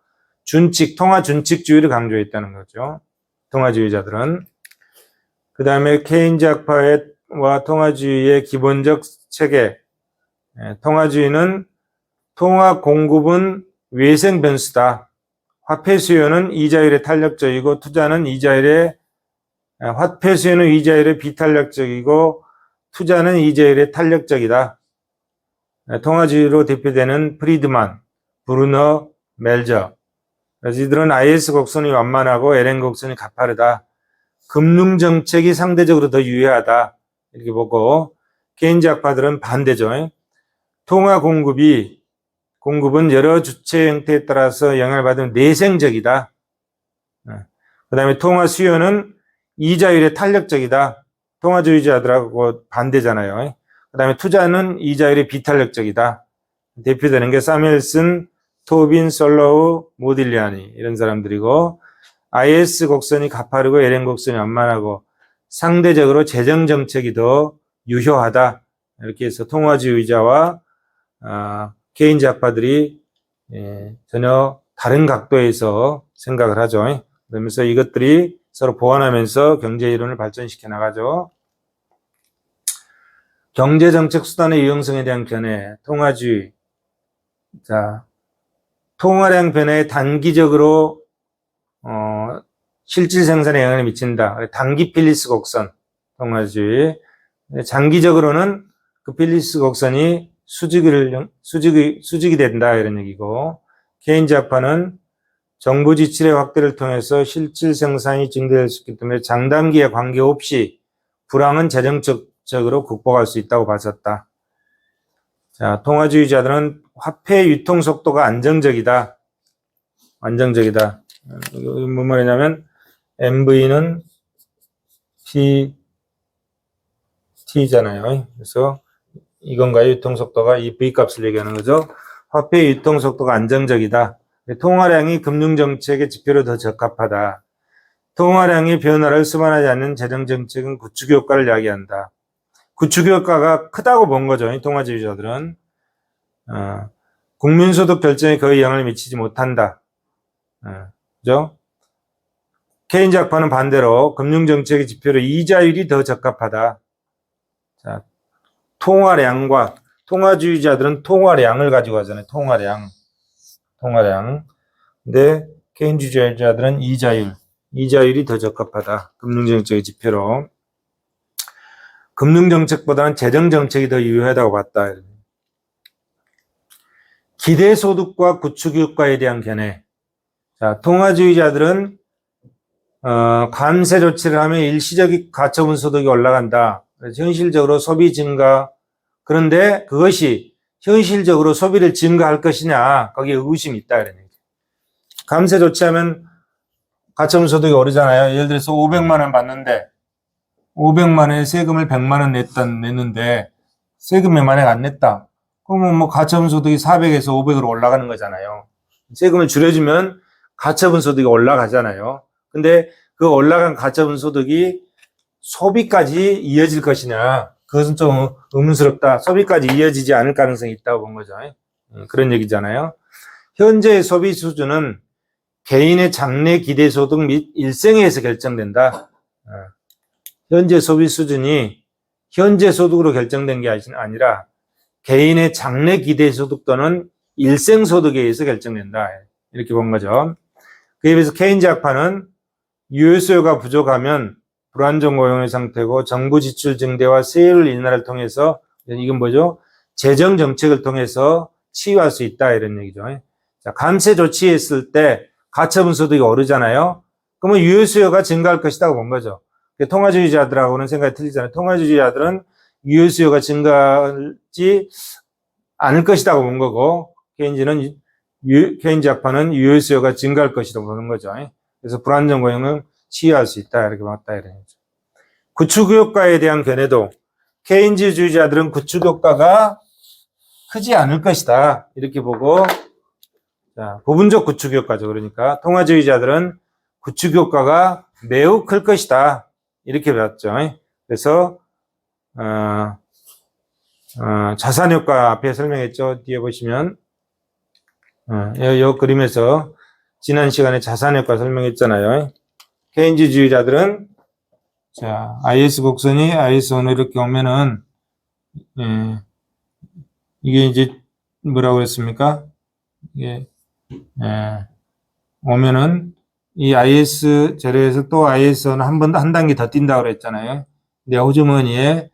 [SPEAKER 1] 통화 준칙주의를 강조했다는 거죠. 통화주의자들은. 그 다음에 케인즈 학파와 통화주의의 기본적 체계. 통화주의는 통화 공급은 외생 변수다. 화폐 수요는 이자율에 탄력적이고 화폐 수요는 이자율에 비탄력적이고 투자는 이자율에 탄력적이다. 통화주의로 대표되는 프리드만, 브루너, 멜저. 그래서 이들은 IS 곡선이 완만하고 LN 곡선이 가파르다. 금융 정책이 상대적으로 더 유효하다. 이렇게 보고, 케인즈 학파들은 반대죠. 통화 공급은 여러 주체 형태에 따라서 영향을 받으면 내생적이다. 그 다음에 통화 수요는 이자율에 탄력적이다. 통화주의자들하고 반대잖아요. 그 다음에 투자는 이자율에 비탄력적이다. 대표되는 게 사무엘슨, 토빈, 솔로우, 모딜리아니 이런 사람들이고, IS 곡선이 가파르고 LN 곡선이 완만하고 상대적으로 재정 정책이 더 유효하다. 이렇게 해서 통화주의자와 케인즈 학파들이 전혀 다른 각도에서 생각을 하죠. 그러면서 이것들이 서로 보완하면서 경제 이론을 발전시켜 나가죠. 경제정책 수단의 유용성에 대한 견해, 통화주의. 자, 통화량 변화에 단기적으로 실질 생산에 영향을 미친다. 단기 필리스 곡선, 통화주의. 장기적으로는 그 필리스 곡선이 수직이 된다. 이런 얘기고. 케인즈 학파는 정부 지출의 확대를 통해서 실질 생산이 증대될 수 있기 때문에 장단기에 관계없이 불황은 재정적으로 극복할 수 있다고 봤었다. 자, 통화주의자들은 화폐 유통 속도가 안정적이다. 이게 뭔 말이냐면 MV는 T잖아요. 그래서 이건가요? 유통 속도가 이 V 값을 얘기하는 거죠. 화폐 유통 속도가 안정적이다. 통화량이 금융정책의 지표로 더 적합하다. 통화량의 변화를 수반하지 않는 재정정책은 구축 효과를 야기한다. 구축 효과가 크다고 본 거죠. 통화주의자들은. 국민소득 결정에 거의 영향을 미치지 못한다. 그죠? 케인즈 학파는 반대로 금융정책의 지표로 이자율이 더 적합하다. 자, 통화주의자들은 통화량을 가지고 하잖아요. 통화량. 근데 케인즈주의자들은 이자율이 더 적합하다. 금융정책의 지표로. 금융정책보다는 재정정책이 더 유효하다고 봤다. 기대소득과 구축효과에 대한 견해. 자, 통화주의자들은 감세 조치를 하면 일시적인 가처분 소득이 올라간다. 그래서 현실적으로 소비 증가. 그런데 그것이 현실적으로 소비를 증가할 것이냐, 거기에 의구심이 있다. 이런 얘기. 감세 조치하면 가처분 소득이 오르잖아요. 예를 들어서 500만 원 받는데 500만 원에 세금을 100만 원 냈는데 세금을 만약 안 냈다. 그러면 뭐 가처분 소득이 400에서 500으로 올라가는 거잖아요. 세금을 줄여주면 가처분 소득이 올라가잖아요. 근데 그 올라간 가처분 소득이 소비까지 이어질 것이냐, 그것은 좀 의문스럽다. 소비까지 이어지지 않을 가능성이 있다고 본 거죠. 그런 얘기잖아요. 현재의 소비 수준은 개인의 장래 기대 소득 및 일생에 의해서 결정된다. 현재 소비 수준이 현재 소득으로 결정된 게 아니라 개인의 장래 기대 소득 또는 일생 소득에 의해서 결정된다. 이렇게 본 거죠. 그에 비해서 케인즈 학파는 유효수요가 부족하면 불안정 고용의 상태고 정부 지출 증대와 세율 인하를 통해서, 이건 뭐죠? 재정 정책을 통해서 치유할 수 있다. 이런 얘기죠. 자, 감세 조치했을 때 가처분 소득이 오르잖아요. 그러면 유효수요가 증가할 것이라고 본 거죠. 통화주의자들하고는 생각이 틀리잖아요. 통화주의자들은 유효수요가 증가하지 않을 것이라고 본 거고, 케인즈 학파는 유효수요가 증가할 것이라고 보는 거죠. 그래서 불안정 고용은 치유할 수 있다. 이렇게 봤다. 이런 거죠. 구축효과에 대한 견해도 케인즈주의자들은 구축효과가 크지 않을 것이다. 이렇게 보고, 자, 부분적 구축효과죠. 그러니까 통화주의자들은 구축효과가 매우 클 것이다. 이렇게 봤죠. 그래서 자산효과 앞에 설명했죠. 뒤에 보시면 이 그림에서 지난 시간에 자산효과 설명했잖아요. 케인즈주의자들은 자, IS 곡선이 IS1로 이렇게 오면은 이게 이제 뭐라고 그랬습니까? 이게 오면은 이 IS 제로에서 또 IS1 한 단계 더 뛴다고 그랬잖아요. 근데 호주머니에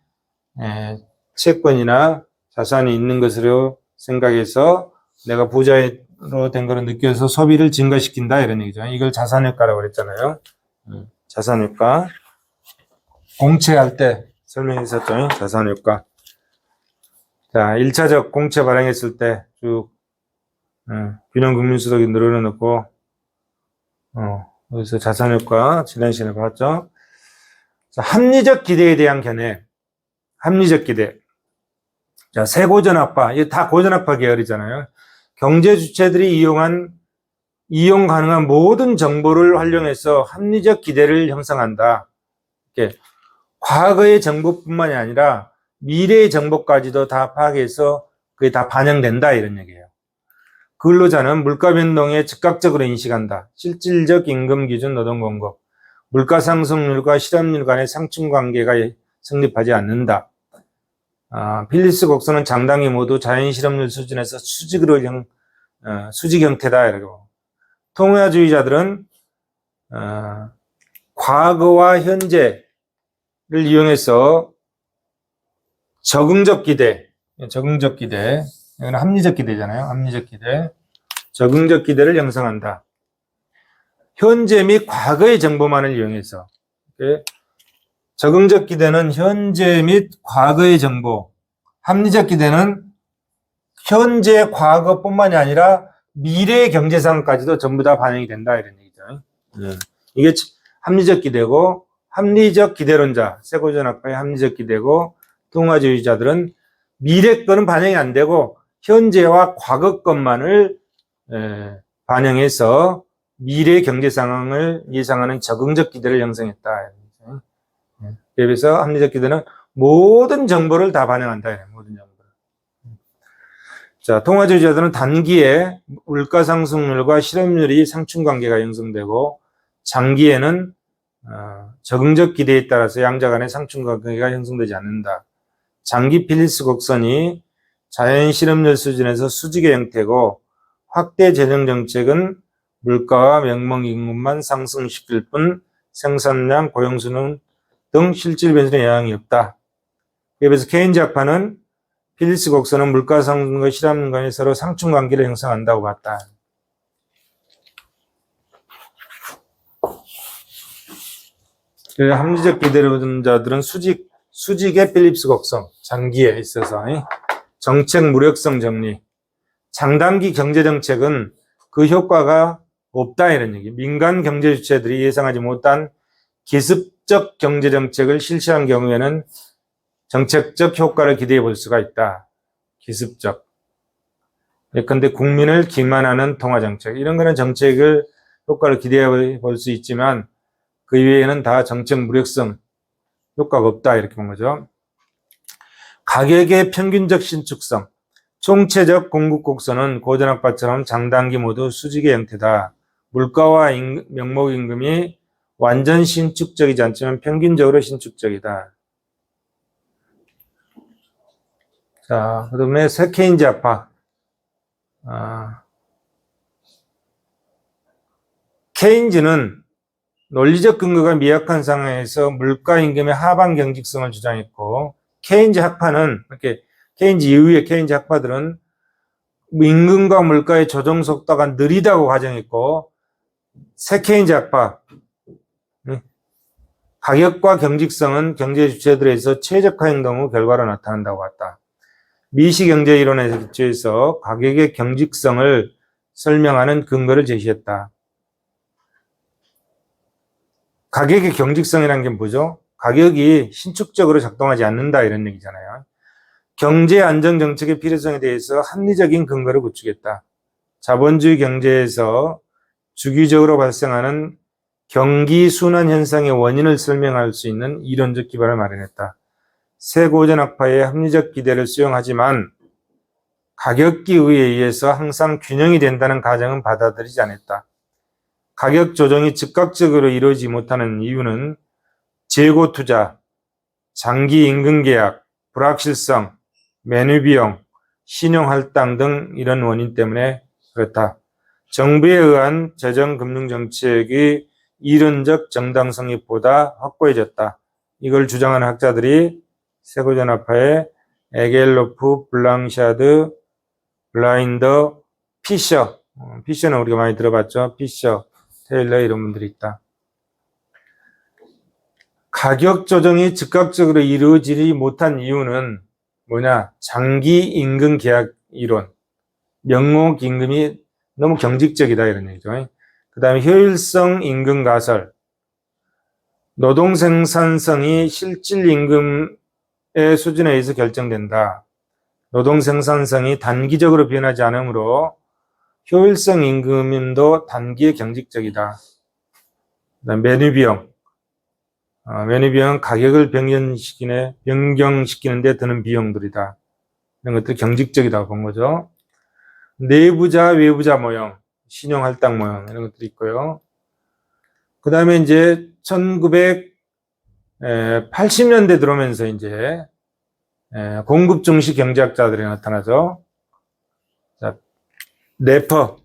[SPEAKER 1] 채권이나 자산이 있는 것으로 생각해서 내가 부자로 된 거로 느껴서 소비를 증가시킨다 이런 얘기죠. 이걸 자산효과라고 그랬잖아요. 자산효과. 공채할 때 설명했었죠. 자산효과. 자, 1차적 공채 발행했을 때 쭉 균형 국민소득이 늘어놓고 여기서 자산효과 지난 시간에 봤죠. 자, 합리적 기대에 대한 견해. 합리적 기대. 자, 세고전학파. 이게 다 고전학파 계열이잖아요. 경제 주체들이 이용 가능한 모든 정보를 활용해서 합리적 기대를 형성한다. 이렇게 과거의 정보뿐만이 아니라 미래의 정보까지도 다 파악해서 그게 다 반영된다 이런 얘기예요. 근로자는 물가 변동에 즉각적으로 인식한다. 실질적 임금 기준 노동 공급. 물가 상승률과 실업률 간의 상충 관계가 성립하지 않는다. 필리스 곡선은 장단기 모두 자연 실업률 수준에서 수직 형태다 이러고. 통화주의자들은 과거와 현재를 이용해서 적응적 기대, 이건 합리적 기대잖아요. 합리적 기대, 적응적 기대를 형성한다. 현재 및 과거의 정보만을 이용해서. 적응적 기대는 현재 및 과거의 정보, 합리적 기대는 현재, 과거뿐만이 아니라 미래의 경제 상황까지도 전부 다 반영이 된다 이런 얘기죠. 이게 합리적 기대고, 합리적 기대론자, 세고전학파의 합리적 기대고, 통화주의자들은 미래 거는 반영이 안 되고 현재와 과거 것만을 반영해서 미래 경제 상황을 예상하는 적응적 기대를 형성했다. 그래서 합리적 기대는 모든 정보를 다 반영한다. 모든 정보를. 자, 통화주의자들은 단기에 물가 상승률과 실업률이 상충 관계가 형성되고 장기에는 적응적 기대에 따라서 양자 간의 상충 관계가 형성되지 않는다. 장기 필리스 곡선이 자연 실업률 수준에서 수직의 형태고 확대 재정 정책은 물가와 명목임금만 상승시킬 뿐 생산량, 고용수는 등 실질 변수에 영향이 없다. 그래서 케인즈 학파는 필리스 곡선은 물가 상승과 실업률 간에 서로 상충 관계를 형성한다고 봤다. 합리적 기대론자들은 수직의 필립스 곡선, 장기에 있어서 정책 무력성 정리, 장단기 경제정책은 그 효과가 없다 이런 얘기. 민간 경제 주체들이 예상하지 못한 기습적 경제정책을 실시한 경우에는 정책적 효과를 기대해 볼 수가 있다. 기습적. 예컨대 국민을 기만하는 통화정책, 이런 거는 정책을 효과를 기대해 볼 수 있지만 그 이외에는 다 정책 무력성 효과가 없다 이렇게 본 거죠. 가격의 평균적 신축성, 총체적 공급 곡선은 고전학파처럼 장단기 모두 수직의 형태다. 물가와 명목임금이 완전 신축적이지 않지만 평균적으로 신축적이다. 자, 그 다음에 케인즈 학파. 케인즈는 논리적 근거가 미약한 상황에서 물가 임금의 하방 경직성을 주장했고, 케인즈 학파는, 이렇게 케인즈 이후의 케인즈 학파들은 임금과 물가의 조정 속도가 느리다고 가정했고, 새 케인즈 학파, 가격과 경직성은 경제 주체들에서 최적화 행동 후 결과로 나타난다고 봤다. 미시경제 이론에 기초해서 가격의 경직성을 설명하는 근거를 제시했다. 가격의 경직성이라는 게 뭐죠? 가격이 신축적으로 작동하지 않는다 이런 얘기잖아요. 경제 안정 정책의 필요성에 대해서 합리적인 근거를 구축했다. 자본주의 경제에서 주기적으로 발생하는 경기 순환 현상의 원인을 설명할 수 있는 이론적 기반을 마련했다. 새 고전학파의 합리적 기대를 수용하지만 가격 기후에 의해서 항상 균형이 된다는 가정은 받아들이지 않았다. 가격 조정이 즉각적으로 이루어지지 못하는 이유는 재고 투자, 장기 임금 계약, 불확실성, 매뉴 비용, 신용 할당 등 이런 원인 때문에 그렇다. 정부에 의한 재정 금융 정책의 이론적 정당성이 보다 확고해졌다. 이걸 주장하는 학자들이 세고전학파의 에겔로프, 블랑샤드, 블라인더, 피셔. 피셔는 우리가 많이 들어봤죠. 피셔, 테일러 이런 분들이 있다. 가격 조정이 즉각적으로 이루어지지 못한 이유는 뭐냐? 장기 임금 계약 이론. 명목 임금이 너무 경직적이다 이런 얘기죠. 그 다음에 효율성 임금 가설. 노동 생산성이 실질 임금의 수준에 의해서 결정된다. 노동 생산성이 단기적으로 변하지 않으므로 효율성 임금도 단기에 경직적이다. 그다음 매뉴 비용. 매뉴 비용은 가격을 변경시키는 데 드는 비용들이다. 이런 것들이 경직적이다고 본 거죠. 내부자, 외부자 모형, 신용할당 모형 이런 것들이 있고요. 그 다음에 이제 1980년대 들어오면서 이제 공급 중시 경제학자들이 나타나죠. 자, 레퍼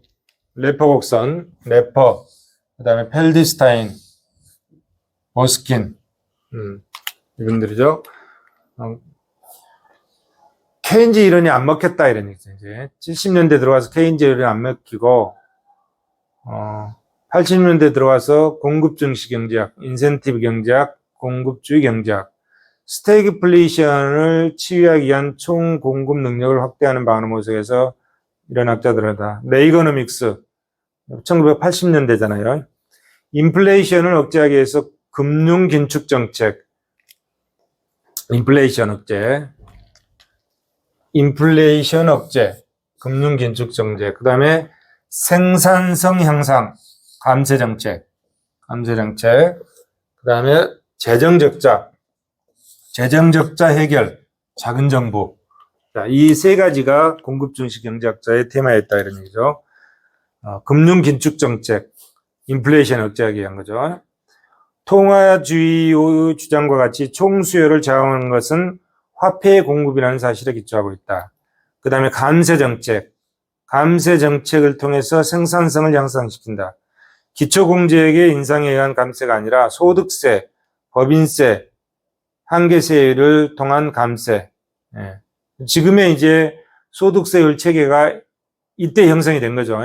[SPEAKER 1] 곡선, 레퍼, 그 다음에 펠디스타인, 버스킨, 이분들이죠. 케인즈 이론이 안 먹혔다 이런 얘기죠. 이제 70년대 들어와서 케인즈 이론이 안 먹히고 80년대 들어와서 공급 중시 경제학, 인센티브 경제학, 공급주의 경제학, 스태그플레이션을 치유하기 위한 총 공급 능력을 확대하는 방안을 모색해서 이런 학자들이다. 레이거노믹스 1980년대잖아요. 인플레이션을 억제하기 위해서 금융 긴축 정책, 인플레이션 억제, 금융 긴축 정책, 그 다음에 생산성 향상, 감세 정책, 그 다음에 재정 적자 해결, 작은 정부. 자, 이 세 가지가 공급 중시 경제학자의 테마였다 이런 얘기죠. 금융 긴축 정책, 인플레이션 억제하기 위한 거죠. 통화주의의 주장과 같이 총수요를 저항하는 것은 화폐의 공급이라는 사실에 기초하고 있다. 그 다음에 감세 정책을 통해서 생산성을 향상시킨다. 기초공제액의 인상에 의한 감세가 아니라 소득세, 법인세, 한계세율을 통한 감세. 지금의 이제 소득세율 체계가 이때 형성이 된 거죠.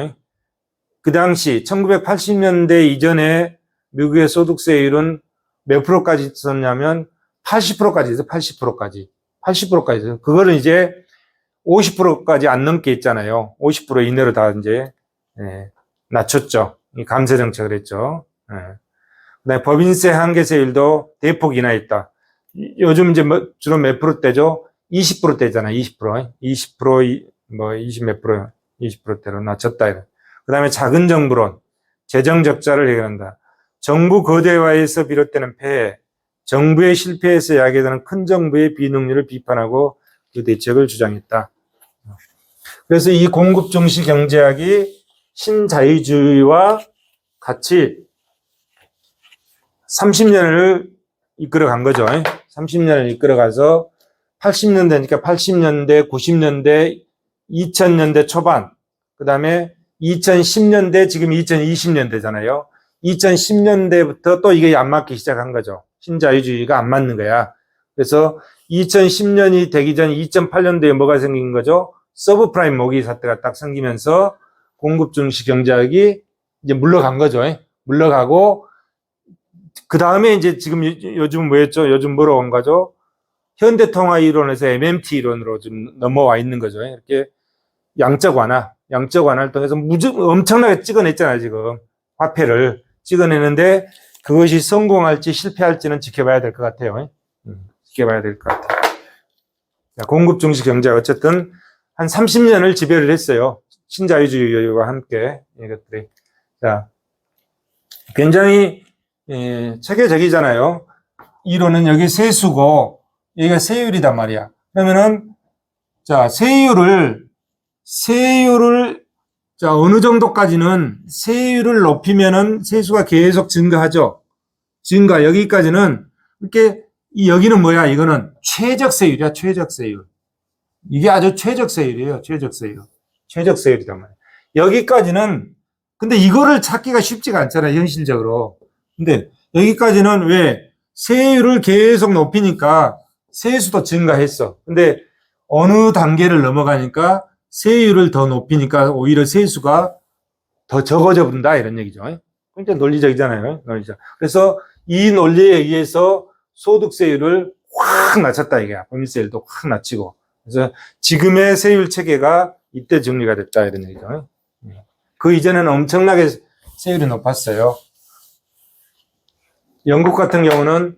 [SPEAKER 1] 그 당시 1980년대 이전에 미국의 소득세율은 몇 프로까지 있었냐면 80%까지 있어요. 80%까지. 그거를 이제 50%까지 안 넘게 있잖아요. 50% 이내로 다 이제 낮췄죠. 이 감세 정책을 했죠. 그다음에 법인세 한계세율도 대폭 인하했다. 요즘 이제 주로 몇 프로대죠? 20%대잖아요. 20%, 뭐 20 몇 프로, 20%대로 낮췄다. 그다음에 작은 정부론, 재정 적자를 해결한다. 정부 거대화에서 비롯되는 폐해, 정부의 실패에서 야기되는 큰 정부의 비능률을 비판하고 그 대책을 주장했다. 그래서 이 공급 중시 경제학이 신자유주의와 같이 30년을 이끌어간 거죠. 30년을 이끌어가서 80년대니까 80년대, 90년대, 2000년대 초반, 그 다음에 2010년대, 지금 2020년대잖아요. 2010년대부터 또 이게 안 맞기 시작한 거죠. 신자유주의가 안 맞는 거야. 그래서 2010년이 되기 전 2008년도에 뭐가 생긴 거죠? 서브프라임 모기 사태가 딱 생기면서 공급 중시 경제학이 이제 물러간 거죠. 물러가고, 그 다음에 이제 지금 요즘 뭐였죠? 요즘 뭐로 온 거죠? 현대통화 이론에서 MMT 이론으로 좀 넘어와 있는 거죠. 이렇게 양적 완화를 통해서 엄청나게 찍어냈잖아요, 지금. 화폐를 찍어내는데 그것이 성공할지 실패할지는 지켜봐야 될 것 같아요. 지켜봐야 될 것 같아요. 자, 공급 중시 경제학 어쨌든 한 30년을 지배를 했어요. 신자유주의와 함께 이것들이. 자, 굉장히 체계적이잖아요. 이론은 여기 세수고 여기가 세율이단 말이야. 그러면은 자, 세율을 자, 어느 정도까지는 세율을 높이면은 세수가 계속 증가하죠. 여기까지는 이렇게 여기는 뭐야? 이거는 최적 세율이야. 이게 아주 최적 세율이에요. 최적 세율이단 말이야. 여기까지는 근데 이거를 찾기가 쉽지가 않잖아요. 현실적으로. 근데 여기까지는 왜 세율을 계속 높이니까 세수도 증가했어. 근데 어느 단계를 넘어가니까 세율을 더 높이니까 오히려 세수가 더 적어져 본다 이런 얘기죠. 굉장히 논리적이잖아요. 논리적. 그래서 이 논리에 의해서 소득세율을 확 낮췄다 이게 법인세율도 확 낮추고 그래서 지금의 세율 체계가 이때 정리가 됐다 이런 얘기죠. 그 이전에는 엄청나게 세율이 높았어요. 영국 같은 경우는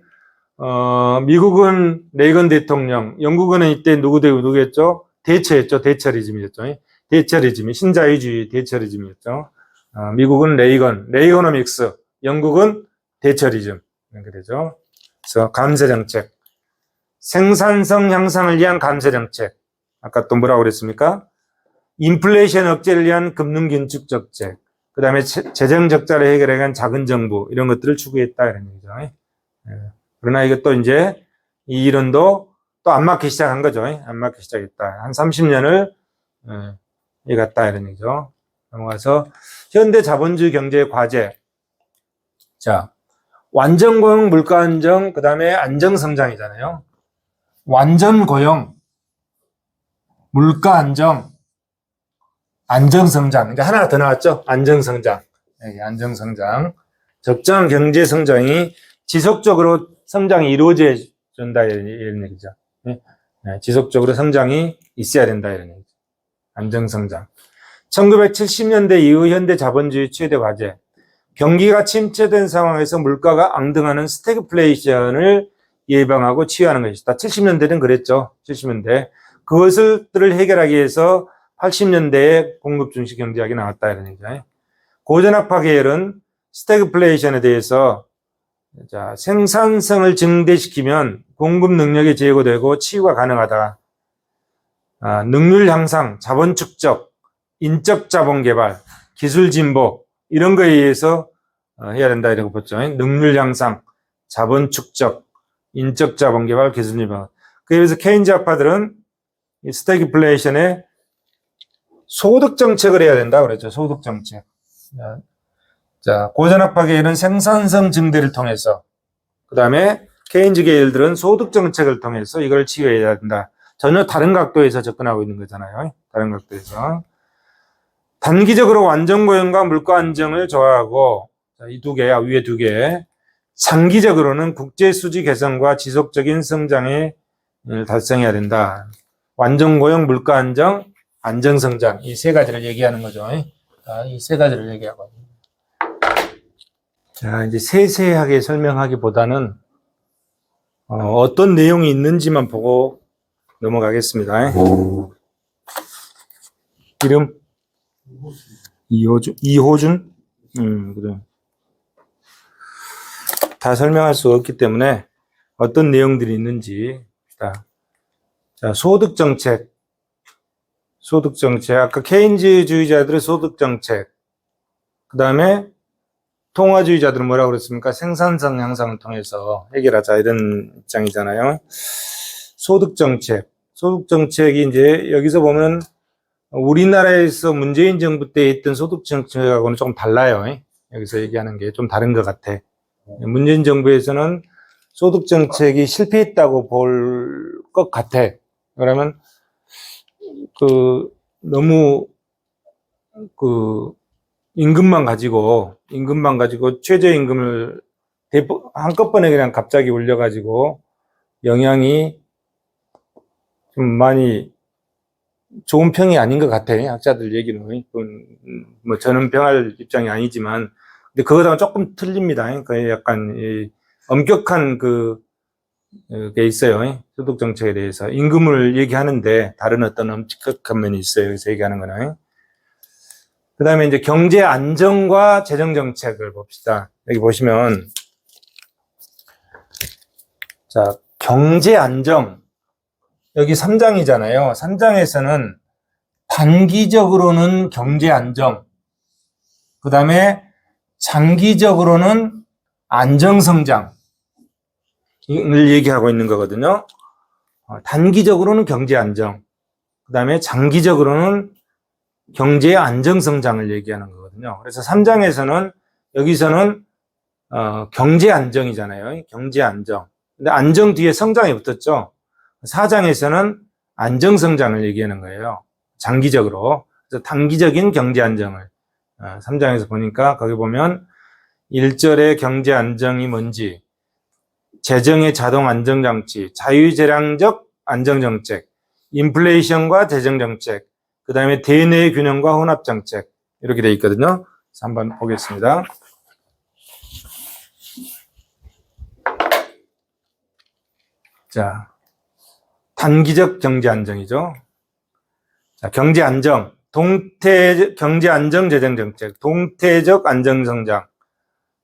[SPEAKER 1] 미국은 레이건 대통령, 영국은 이때 누구겠죠? 대처였죠. 대처리즘이었죠. 대처리즘이 신자유주의 대처리즘이었죠. 미국은 레이거노믹스, 영국은 대처리즘 이렇게 되죠. 그래서 감세 정책, 생산성 향상을 위한 감세 정책. 아까 또 뭐라고 그랬습니까? 인플레이션 억제를 위한 금융 긴축 정책. 그다음에 재정 적자를 해결하기 위한 작은 정부 이런 것들을 추구했다 이런 얘기죠. 그러나 이것도 이제 이 이론도 또 안 맞기 시작한 거죠. 안 맞기 시작했다. 한 30년을 해갔다 이런 얘기죠. 넘어가서 현대 자본주의 경제의 과제. 자, 완전 고용, 물가 안정, 그 다음에 안정 성장이잖아요. 완전 고용, 물가 안정, 안정 성장. 이제 하나가 더 나왔죠. 안정 성장. 여기 안정 성장. 적정한 경제 성장이 지속적으로 성장이 이루어져야 된다 이런 얘기죠. 지속적으로 성장이 있어야 된다 이런 얘기죠. 안정 성장. 1970년대 이후 현대 자본주의 최대 과제. 경기가 침체된 상황에서 물가가 앙등하는 스태그플레이션을 예방하고 치유하는 것이다. 70년대는 그랬죠. 70년대. 그것을 해결하기 위해서 80년대에 공급 중시 경제학이 나왔다 이런 얘기죠. 고전학파 계열은 스태그플레이션에 대해서 자, 생산성을 증대시키면 공급 능력이 제고되고 치유가 가능하다. 능률 향상, 자본 축적, 인적 자본 개발, 기술 진보 이런 거에 의해서 해야 된다 이라고 봤죠. 능률 향상, 자본 축적, 인적 자본 개발, 기술 진보. 그래서 케인즈 학파들은 이 스태그플레이션에 소득 정책을 해야 된다 그랬죠. 소득 정책. 자, 고전학파 계열은 생산성 증대를 통해서, 그 다음에 케인즈 계열들은 소득 정책을 통해서 이걸 치유해야 된다. 전혀 다른 각도에서 접근하고 있는 거잖아요. 다른 각도에서. 단기적으로 완전 고용과 물가 안정을 조화하고, 이 두 개야, 위에 두 개. 장기적으로는 국제 수지 개선과 지속적인 성장을 달성해야 된다. 완전 고용, 물가 안정, 안정 성장. 이 세 가지를 얘기하는 거죠. 이 세 가지를 얘기하고. 자, 이제 세세하게 설명하기보다는 어떤 내용이 있는지만 보고 넘어가겠습니다. 이름 이호준? 그래. 다 설명할 수 없기 때문에 어떤 내용들이 있는지. 자, 소득 정책. 아까 케인즈주의자들의 소득 정책. 그 다음에 통화주의자들은 뭐라고 그랬습니까? 생산성 향상을 통해서 해결하자 이런 입장이잖아요. 소득정책이 이제 여기서 보면 우리나라에서 문재인 정부 때 했던 소득정책하고는 조금 달라요. 여기서 얘기하는 게 좀 다른 것 같아. 문재인 정부에서는 소득정책이 실패했다고 볼 것 같아. 그러면 너무 임금만 가지고 최저임금을 한꺼번에 그냥 갑자기 올려가지고 영향이 좀 많이 좋은 평이 아닌 것 같아. 학자들 얘기는. 뭐 저는 평할 입장이 아니지만, 근데 그거랑 조금 틀립니다. 그 약간 엄격한 게 있어요. 소득 정책에 대해서 임금을 얘기하는데 다른 어떤 엄격한 면이 있어요. 여기서 얘기하는 거는. 그 다음에 이제 경제 안정과 재정 정책을 봅시다. 여기 보시면, 자, 경제 안정. 여기 3장이잖아요. 3장에서는 단기적으로는 경제 안정, 그 다음에 장기적으로는 안정 성장을 얘기하고 있는 거거든요. 단기적으로는 경제 안정, 그 다음에 장기적으로는 경제의 안정 성장을 얘기하는 거거든요. 그래서 3장에서는 여기서는 경제 안정이잖아요. 경제 안정. 근데 안정 뒤에 성장이 붙었죠. 4장에서는 안정성장을 얘기하는 거예요. 장기적으로. 그래서 단기적인 경제 안정을 3장에서 보니까 거기 보면 1절의 경제 안정이 뭔지, 재정의 자동 안정장치, 자유재량적 안정정책, 인플레이션과 재정정책, 그 다음에 대내 균형과 혼합정책 이렇게 되어 있거든요. 그래서 한번 보겠습니다. 자, 단기적 경제 안정이죠. 자, 경제 안정, 경제 안정 재정 정책, 동태적 안정 성장,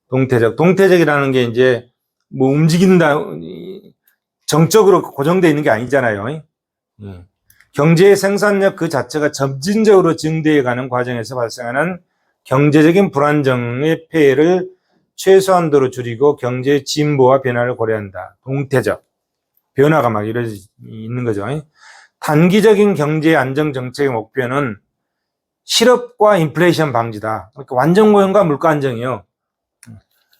[SPEAKER 1] 동태적이라는 게 이제 뭐 움직인다, 정적으로 고정되어 있는 게 아니잖아요. 경제의 생산력 그 자체가 점진적으로 증대해 가는 과정에서 발생하는 경제적인 불안정의 폐해를 최소한도로 줄이고 경제의 진보와 변화를 고려한다. 동태적. 변화가 막 이루어져 있는 거죠. 단기적인 경제 안정 정책의 목표는 실업과 인플레이션 방지다. 그러니까 완전 고용과 물가 안정이요.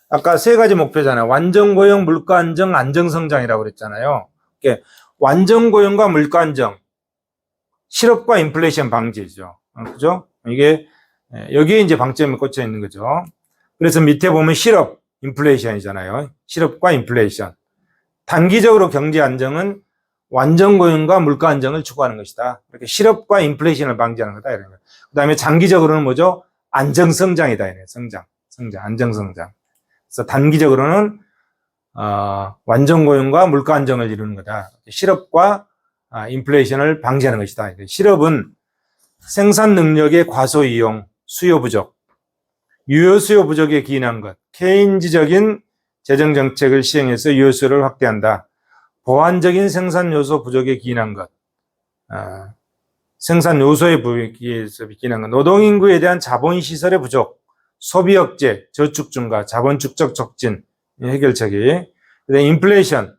[SPEAKER 1] 아까 세 가지 목표잖아요. 완전 고용, 물가 안정, 안정 성장이라고 그랬잖아요. 그러니까 완전 고용과 물가 안정, 실업과 인플레이션 방지죠. 그죠? 이게 여기에 이제 방점이 꽂혀 있는 거죠. 그래서 밑에 보면 실업, 인플레이션이잖아요. 실업과 인플레이션. 단기적으로 경제 안정은 완전 고용과 물가 안정을 추구하는 것이다. 이렇게 실업과 인플레이션을 방지하는 거다. 이런 거. 그 다음에 장기적으로는 뭐죠? 안정성장이다. 이래. 성장, 안정성장. 그래서 단기적으로는 완전 고용과 물가 안정을 이루는 거다. 실업과 인플레이션을 방지하는 것이다. 실업은 생산 능력의 과소 이용, 수요 부족, 유효 수요 부족에 기인한 것, 케인즈적인 재정 정책을 시행해서 유효 수요를 확대한다. 보완적인 생산 요소 부족에 기인한 것, 생산 요소에 기인한 것, 노동 인구에 대한 자본 시설의 부족, 소비 억제, 저축 증가, 자본 축적 촉진, 해결책이. 그다음에 인플레이션,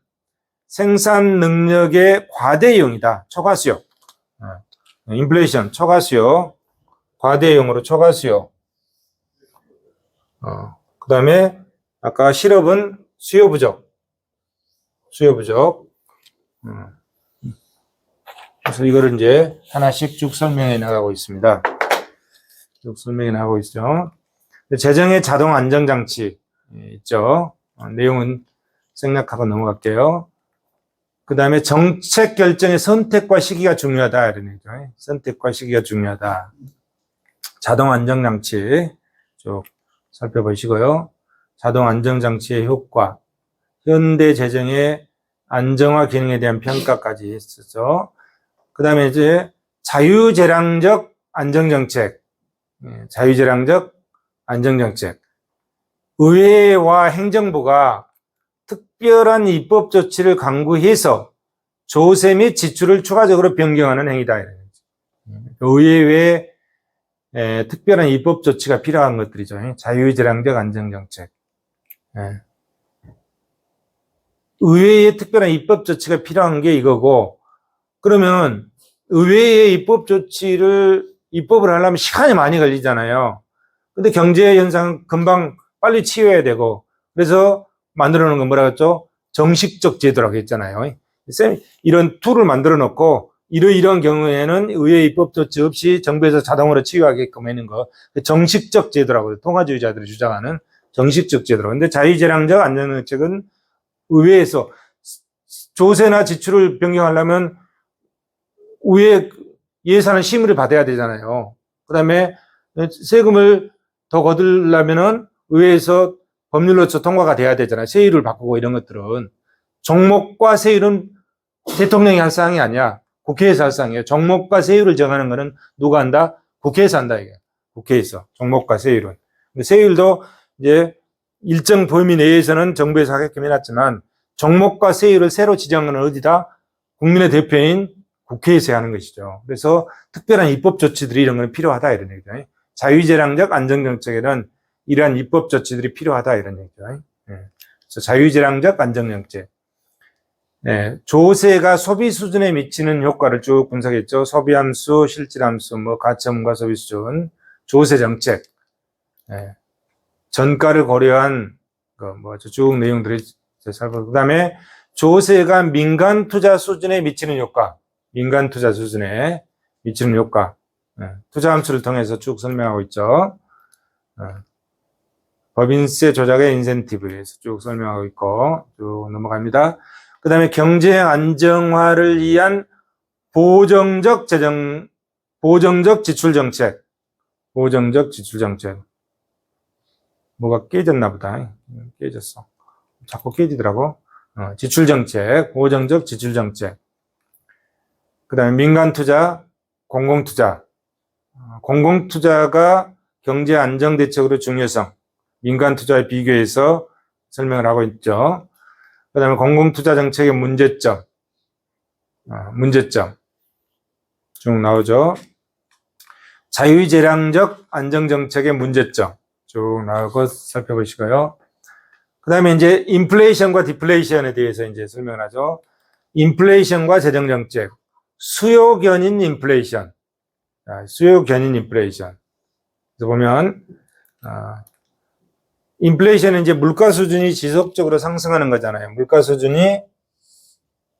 [SPEAKER 1] 생산 능력의 과대 이용이다. 초과 수요. 인플레이션, 초과 수요, 과대 이용으로 초과 수요. 그다음에 아까 실업은 수요 부족. 그래서 이거를 이제 하나씩 쭉 설명해 나가고 있습니다. 쭉 설명해 나가고 있죠. 재정의 자동 안정장치 있죠. 내용은 생략하고 넘어갈게요. 그 다음에 정책 결정의 선택과 시기가 중요하다. 이런 얘기죠. 선택과 시기가 중요하다. 자동 안정장치 쭉 살펴보시고요. 자동 안정장치의 효과, 현대 재정의 안정화 기능에 대한 평가까지 했었죠. 그 다음에 이제 자유재량적 안정정책, 자유재량적 안정정책. 의회와 행정부가 특별한 입법 조치를 강구해서 조세 및 지출을 추가적으로 변경하는 행위다. 의회 외에 특별한 입법 조치가 필요한 것들이죠. 자유재량적 안정정책. 의회의 특별한 입법 조치가 필요한 게 이거고, 그러면 의회의 입법을 하려면 시간이 많이 걸리잖아요. 근데 경제 현상 금방 빨리 치워야 되고, 그래서 만들어 놓은 건 뭐라 그랬죠? 정식적 제도라고 했잖아요. 이런 툴을 만들어 놓고, 이러이러한 경우에는 의회 입법 조치 없이 정부에서 자동으로 치유하게끔 하는 거, 정식적 제도라고 해요. 통화주의자들이 주장하는 정식적 제도라고. 근데 자유재량적 안정정책은 의회에서 조세나 지출을 변경하려면 의회 예산을 심의를 받아야 되잖아요. 그 다음에 세금을 더 거두려면은 의회에서 법률로서 통과가 돼야 되잖아요. 세율을 바꾸고 이런 것들은. 종목과 세율은 대통령이 할 사항이 아니야. 국회에서 할 사항이에요. 종목과 세율을 정하는 거는 누가 한다? 국회에서 한다, 이게. 국회에서. 종목과 세율은. 세율도 이제 일정 범위 내에서는 정부에서 하게끔 해놨지만 종목과 세율을 새로 지정하는 어디다? 국민의 대표인 국회에서 하는 것이죠. 그래서 특별한 입법 조치들이 이런 건 필요하다 이런 얘기죠. 자유재량적 안정정책에는 이러한 입법 조치들이 필요하다 이런 얘기죠. 그래서 자유재량적 안정정책. 조세가 소비 수준에 미치는 효과를 쭉 분석했죠. 소비함수, 실질함수, 가처분과 소비 수준, 조세 정책. 전가를 고려한 쭉 내용들이 살펴보고, 그 다음에 조세가 민간 투자 수준에 미치는 효과, 민간 투자 수준에 미치는 효과. 투자 함수를 통해서 쭉 설명하고 있죠. 법인세 조작의 인센티브에서 쭉 설명하고 있고, 쭉 넘어갑니다. 그 다음에 경제 안정화를 위한 보정적 지출 정책. 뭐가 깨졌나 보다. 깨졌어. 자꾸 깨지더라고. 지출 정책, 보정적 지출 정책. 그 다음에 민간 투자, 공공 투자. 공공 투자가 경제 안정 대책으로 중요성. 민간 투자에 비교해서 설명을 하고 있죠. 그 다음에 공공 투자 정책의 문제점. 쭉 나오죠. 자유재량적 안정정책의 문제점 쭉 나오고 살펴보시고요. 그 다음에 이제 인플레이션과 디플레이션에 대해서 이제 설명을 하죠. 인플레이션과 재정정책, 수요 견인 인플레이션. 그래서 보면, 인플레이션은 이제 물가 수준이 지속적으로 상승하는 거잖아요. 물가 수준이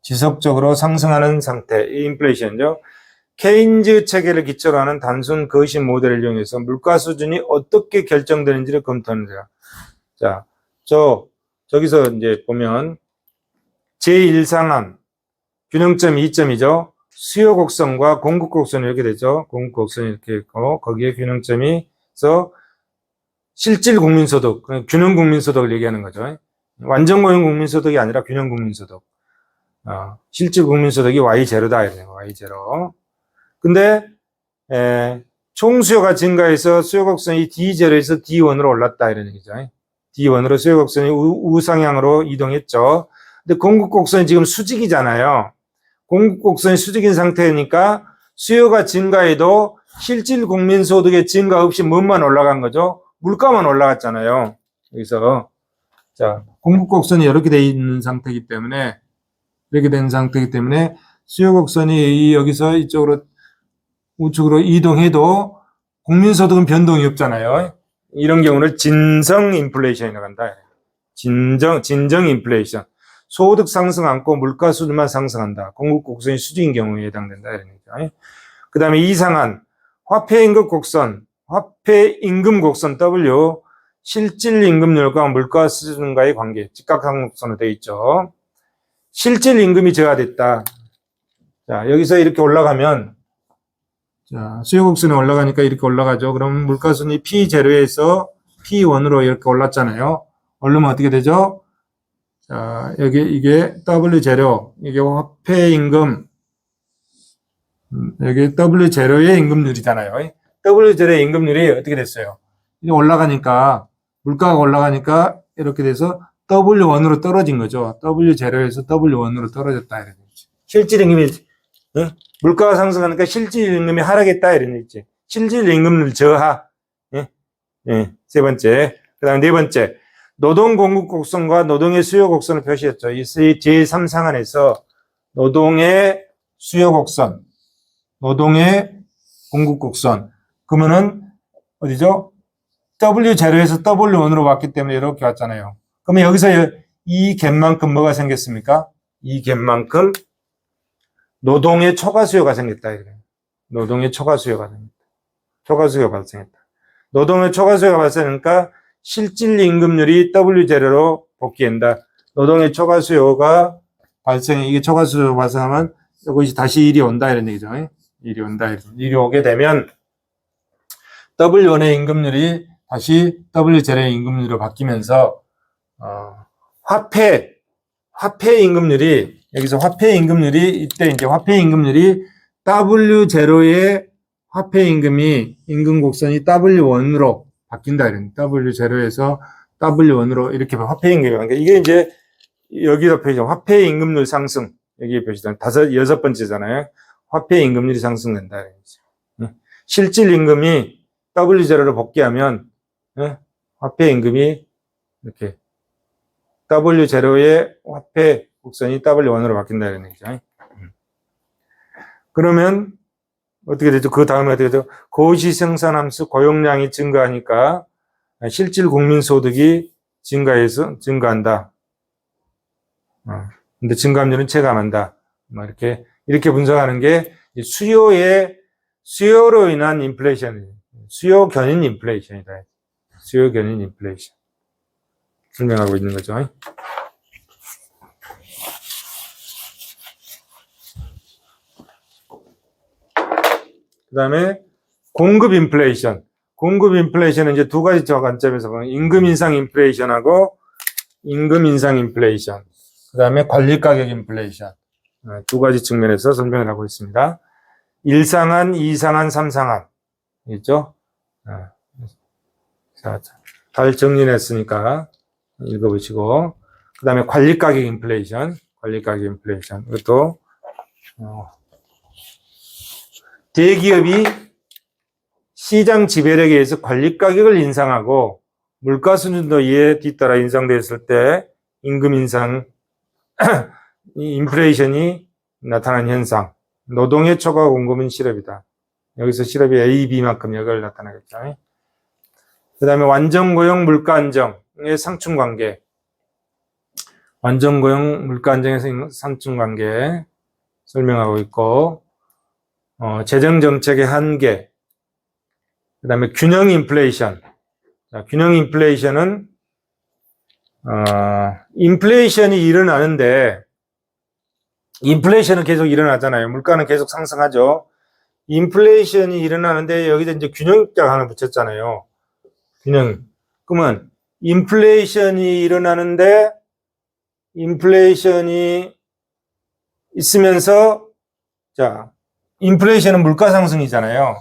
[SPEAKER 1] 지속적으로 상승하는 상태, 이 인플레이션이죠. 케인즈 체계를 기초로 하는 단순 거시 모델을 이용해서 물가 수준이 어떻게 결정되는지를 검토하는 거예요. 자, 저기서 이제 보면 제1상한 균형점 2점이죠. 수요 곡선과 공급 곡선이 이렇게 되죠. 공급 곡선이 이렇게 있고 거기에 균형점이 있어 실질 국민소득, 균형 국민소득을 얘기하는 거죠. 완전 고용 국민소득이 아니라 균형 국민소득. 실질 국민소득이 Y0다. Y0. 근데, 총수요가 증가해서 수요곡선이 D0에서 D1으로 올랐다. 이런 얘기죠. D1으로 수요곡선이 우상향으로 이동했죠. 근데 공급곡선이 지금 수직이잖아요. 공급곡선이 수직인 상태니까 수요가 증가해도 실질 국민소득의 증가 없이 뭐만 올라간 거죠? 물가만 올라갔잖아요. 여기서. 자, 공급곡선이 이렇게 돼 있는 상태이기 때문에, 수요곡선이 여기서 이쪽으로, 우측으로 이동해도 국민소득은 변동이 없잖아요. 이런 경우를 진성 인플레이션이라고 한다. 진정 인플레이션. 소득 상승 않고 물가 수준만 상승한다. 공급곡선이 수직인 경우에 해당된다. 이런 얘기죠. 그 다음에 이상한 화폐임금 곡선 W, 실질 임금률과 물가 수준과의 관계, 직각상목선으로 되어 있죠. 실질 임금이 저하됐다. 자, 여기서 이렇게 올라가면, 자, 수요곡선이 올라가니까 이렇게 올라가죠. 그럼 물가순위 P0에서 P1으로 이렇게 올랐잖아요. 오르면 어떻게 되죠? 자, 이게 W0, 이게 화폐임금, 여기 W0의 임금률이잖아요. W0의 임금률이 어떻게 됐어요? 이게 올라가니까, 물가가 올라가니까 이렇게 돼서 W1으로 떨어진 거죠. W0에서 W1으로 떨어졌다. 이런 거지. 실질 임금이, 물가가 상승하니까 실질 임금이 하락했다. 이런 얘기지. 실질 임금률 저하. 세 번째. 그 다음에 네 번째. 노동 공급 곡선과 노동의 수요 곡선을 표시했죠. 이 제3상한에서 노동의 수요 곡선, 노동의 공급 곡선. 그러면은, 어디죠? W0에서 W1으로 왔기 때문에 이렇게 왔잖아요. 그러면 여기서 이 갭만큼 뭐가 생겼습니까? 이 갭만큼 노동의 초과 수요가 생겼다. 이래요. 노동의 초과 수요가 생겼다. 초과 수요가 발생했다. 노동의 초과 수요가 발생하니까 실질 임금률이 W0로 복귀한다. 노동의 초과 수요가 이게 초과 수요가 발생하면 이것이 다시 일이 온다. 이런 얘기죠. 일이 온다. 일이 오게 되면 W1의 임금률이 다시 W0의 임금률로 바뀌면서, 화폐 임금률이, 여기서 화폐 임금률이, 이때 이제 화폐 임금률이 W0의 화폐 임금 곡선이 W1으로 바뀐다. 이런 W0에서 W1으로 이렇게 화폐 임금이 바뀌니까 이게 이제 여기서 표시죠. 화폐 임금률 상승. 여기에 표시잖아요. 여섯 번째잖아요. 화폐 임금률이 상승된다. 실질 임금이 W0로 복귀하면, 화폐 임금이 이렇게 W0의 화폐 곡선이 W1으로 바뀐다. 이런 얘기죠. 그러면 어떻게 되죠? 그 다음에 어떻게 되죠? 거시 생산함수 고용량이 증가하니까 실질 국민소득이 증가한다. 근데 증감률은 체감한다. 이렇게 이렇게 분석하는 게 수요로 인한 인플레이션, 수요 견인 인플레이션이다. 수요 견인 인플레이션. 설명하고 있는 거죠. 그 다음에 공급 인플레이션. 공급 인플레이션은 이제 두 가지 관점에서 보면 임금 인상 인플레이션하고 임금 인상 인플레이션. 그 다음에 관리 가격 인플레이션. 두 가지 측면에서 설명을 하고 있습니다. 1상한, 2상한, 3상한. 있죠? 자, 잘 정리했으니까 읽어보시고. 그 다음에 관리 가격 인플레이션. 관리 가격 인플레이션. 이것도, 대기업이 시장 지배력에 의해서 관리 가격을 인상하고 물가 수준도 이에 뒤따라 인상되었을 때 임금 인상, 인플레이션이 나타나는 현상. 노동의 초과 공급은 실업이다. 여기서 실업이 A, B만큼 역을 나타나겠죠. 그 다음에 완전고용 물가 안정의 상충관계. 완전고용 물가 안정의 상충관계 설명하고 있고, 재정정책의 한계. 그 다음에 균형 인플레이션. 자, 균형 인플레이션은, 인플레이션이 일어나는데, 인플레이션은 계속 일어나잖아요. 물가는 계속 상승하죠. 인플레이션이 일어나는데, 여기다 이제 균형자 하나 붙였잖아요. 균형. 그러면, 인플레이션이 일어나는데, 인플레이션이 있으면서, 자, 인플레이션은 물가 상승이잖아요.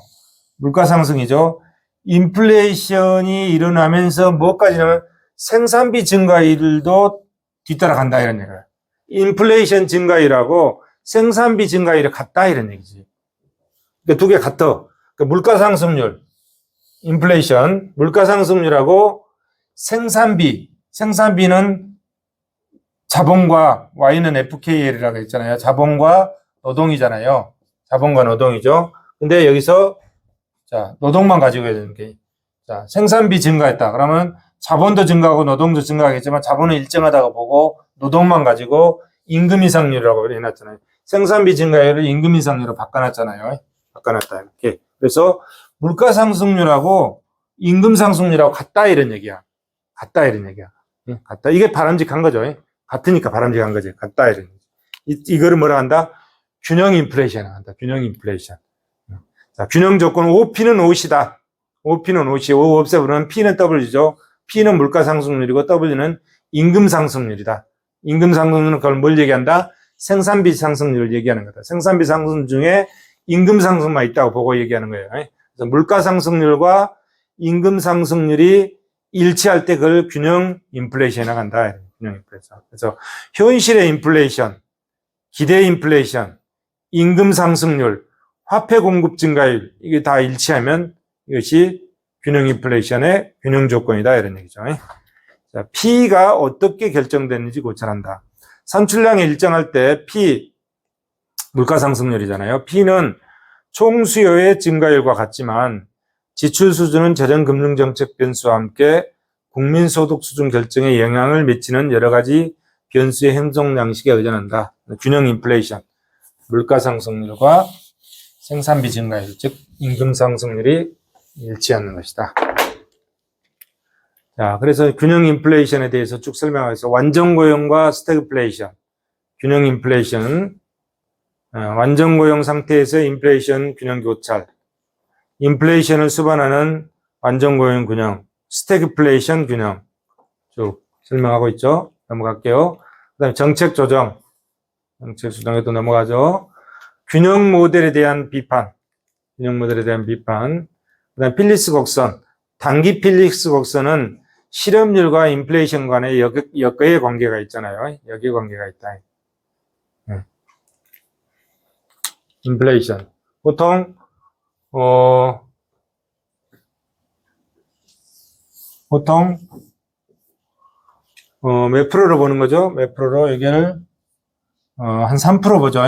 [SPEAKER 1] 물가 상승이죠. 인플레이션이 일어나면서 뭐까지는 생산비 증가율도 뒤따라 간다 이런 얘기예요. 인플레이션 증가율하고 생산비 증가율이 같다 이런 얘기지. 그러니까 두 개 같아. 그러니까 물가 상승률, 인플레이션, 물가 상승률하고 생산비는 자본과 Y는 FKL이라고 했잖아요. 자본과 노동이잖아요. 자본과 노동이죠. 근데 여기서 자, 노동만 가지고 해야 되는 게, 자, 생산비 증가했다. 그러면 자본도 증가하고 노동도 증가하겠지만 자본은 일정하다고 보고 노동만 가지고 임금 인상률이라고 해놨잖아요. 생산비 증가율을 임금 인상률로 바꿔놨잖아요. 바꿔놨다. 이렇게. 그래서 물가 상승률하고 임금 상승률하고 같다 이런 얘기야. 같다 이런 얘기야. 같다. 이게 바람직한 거죠. 같으니까 바람직한 거지. 같다 이런 얘기. 이거를 뭐라 한다? 균형 인플레이션 한다. 균형 인플레이션. 자, 균형 조건 OP는 OC다. OP는 OC. O 없애버리면 P는 W죠. P는 물가 상승률이고 W는 임금 상승률이다. 임금 상승률은 그걸 뭘 얘기한다? 생산비 상승률을 얘기하는 거다. 생산비 상승 중에 임금 상승만 있다고 보고 얘기하는 거예요. 그래서 물가 상승률과 임금 상승률이 일치할 때 그걸 균형 인플레이션에 나간다. 균형 인플레이션. 그래서 현실의 인플레이션, 기대 인플레이션, 임금 상승률, 화폐 공급 증가율, 이게 다 일치하면 이것이 균형 인플레이션의 균형 조건이다. 이런 얘기죠. 자, P가 어떻게 결정되는지 고찰한다. 산출량이 일정할 때 P, 물가 상승률이잖아요. P는 총 수요의 증가율과 같지만 지출 수준은 재정금융정책 변수와 함께 국민소득 수준 결정에 영향을 미치는 여러 가지 변수의 행동 양식에 의존한다. 균형 인플레이션, 물가 상승률과 생산비 증가율, 즉 임금 상승률이 일치하는 것이다. 자, 그래서 균형 인플레이션에 대해서 쭉 설명하겠습니다. 완전 고용과 스태그플레이션. 균형 인플레이션은 완전 고용 상태에서 인플레이션 균형 교찰. 인플레이션을 수반하는 완전 고용 균형, 스태그플레이션 균형 쭉 설명하고 있죠. 넘어갈게요. 그다음에 정책 조정. 정책 조정에도 넘어가죠. 균형 모델에 대한 비판. 균형 모델에 대한 비판. 그 다음 필리스 곡선. 단기 필리스 곡선은 실업률과 인플레이션 간의 역의 관계가 있잖아요. 역의 관계가 있다. 인플레이션. 보통, 몇 프로로 보는 거죠? 몇 프로로? 여기를, 한 3% 보죠.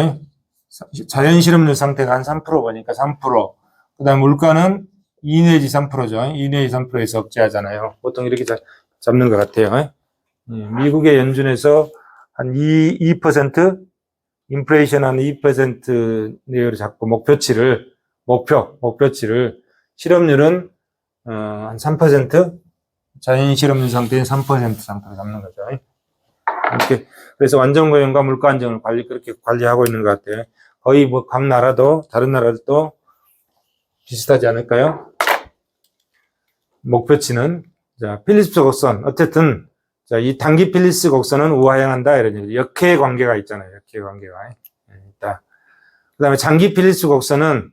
[SPEAKER 1] 자연 실업률 상태가 한 3% 보니까 3%. 그 다음 물가는 2 내지 3%죠. 2 내지 3%에서 억제하잖아요. 보통 이렇게 잡는 것 같아요. 미국의 연준에서 한 2%? 인플레이션 한 2% 내외로 잡고 목표치를 실업률은 한 3%? 자연 실업률 상태인 3% 상태로 잡는 거죠. 이렇게 그래서 완전 고용과 물가 안정을 그렇게 관리하고 있는 것 같아요. 거의 뭐 각 나라도 다른 나라들도 비슷하지 않을까요? 목표치는 자 필립스 곡선 어쨌든 자 이 단기 필립스 곡선은 우하향한다 이런 얘기. 역해 관계가 있잖아요. 역해 관계가 있다. 그다음에 장기 필립스 곡선은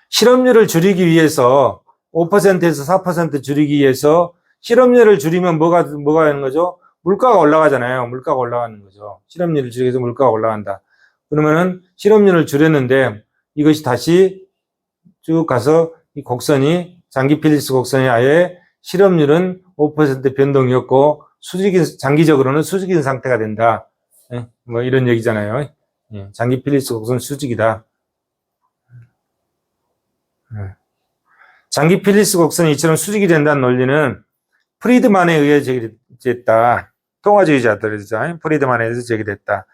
[SPEAKER 1] 실업률을 줄이기 위해서 5%에서 4% 줄이기 위해서 실업률을 줄이면 뭐가 되는 거죠? 물가가 올라가잖아요. 물가가 올라가는 거죠. 실업률을 줄이기 위해서 물가가 올라간다. 그러면은 실업률을 줄였는데 이것이 다시 쭉 가서 이 곡선이 장기 필립스 곡선이 아예 실업률은 5% 변동이 없고 장기적으로는 수직인 상태가 된다. 뭐 이런 얘기잖아요. 장기 필립스 곡선 수직이다. 장기 필립스 곡선이 이처럼 수직이 된다는 논리는 프리드만에 의해 제기됐다. 통화주의자들이죠. 프리드만에 의해서 제기됐다.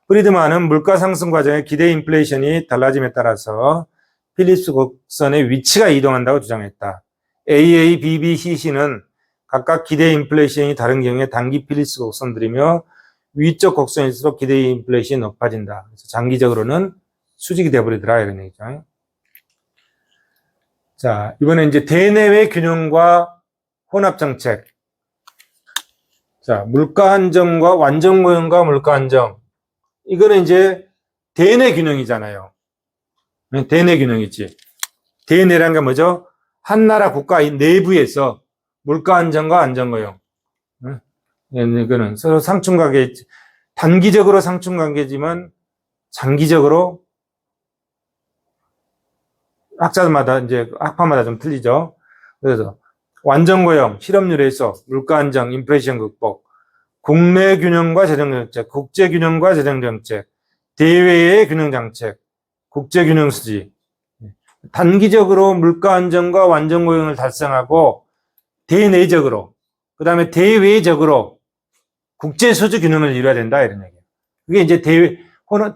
[SPEAKER 1] 프리드만은 물가 상승 과정의 기대 인플레이션이 달라짐에 따라서 필립스 곡선의 위치가 이동한다고 주장했다. AA, BB, CC는 각각 기대 인플레이션이 다른 경우에 단기 필립스 곡선들이며 위쪽 곡선일수록 기대 인플레이션이 높아진다. 그래서 장기적으로는 수직이 되어버리더라 이런 얘기죠. 자, 이번에 이제 대내외 균형과 혼합정책. 자, 물가 안정과 완전 고용과 물가 안정. 이거는 이제 대내 균형이잖아요. 대내 균형이지. 대내란 게 뭐죠? 한 나라 국가 내부에서 물가 안정과 안전 고용. 이거는 서로 상충관계, 단기적으로 상충관계지만 장기적으로 학파마다 좀 틀리죠. 그래서 완전 고용, 실업률에서 물가 안정, 인플레이션 극복, 국내 균형과 재정 정책, 국제 균형과 재정 정책, 대외의 균형 정책, 국제 균형 수지. 단기적으로 물가 안정과 완전 고용을 달성하고 대내적으로, 그다음에 대외적으로 국제 수지 균형을 이뤄야 된다 이런 얘기예요. 그게 이제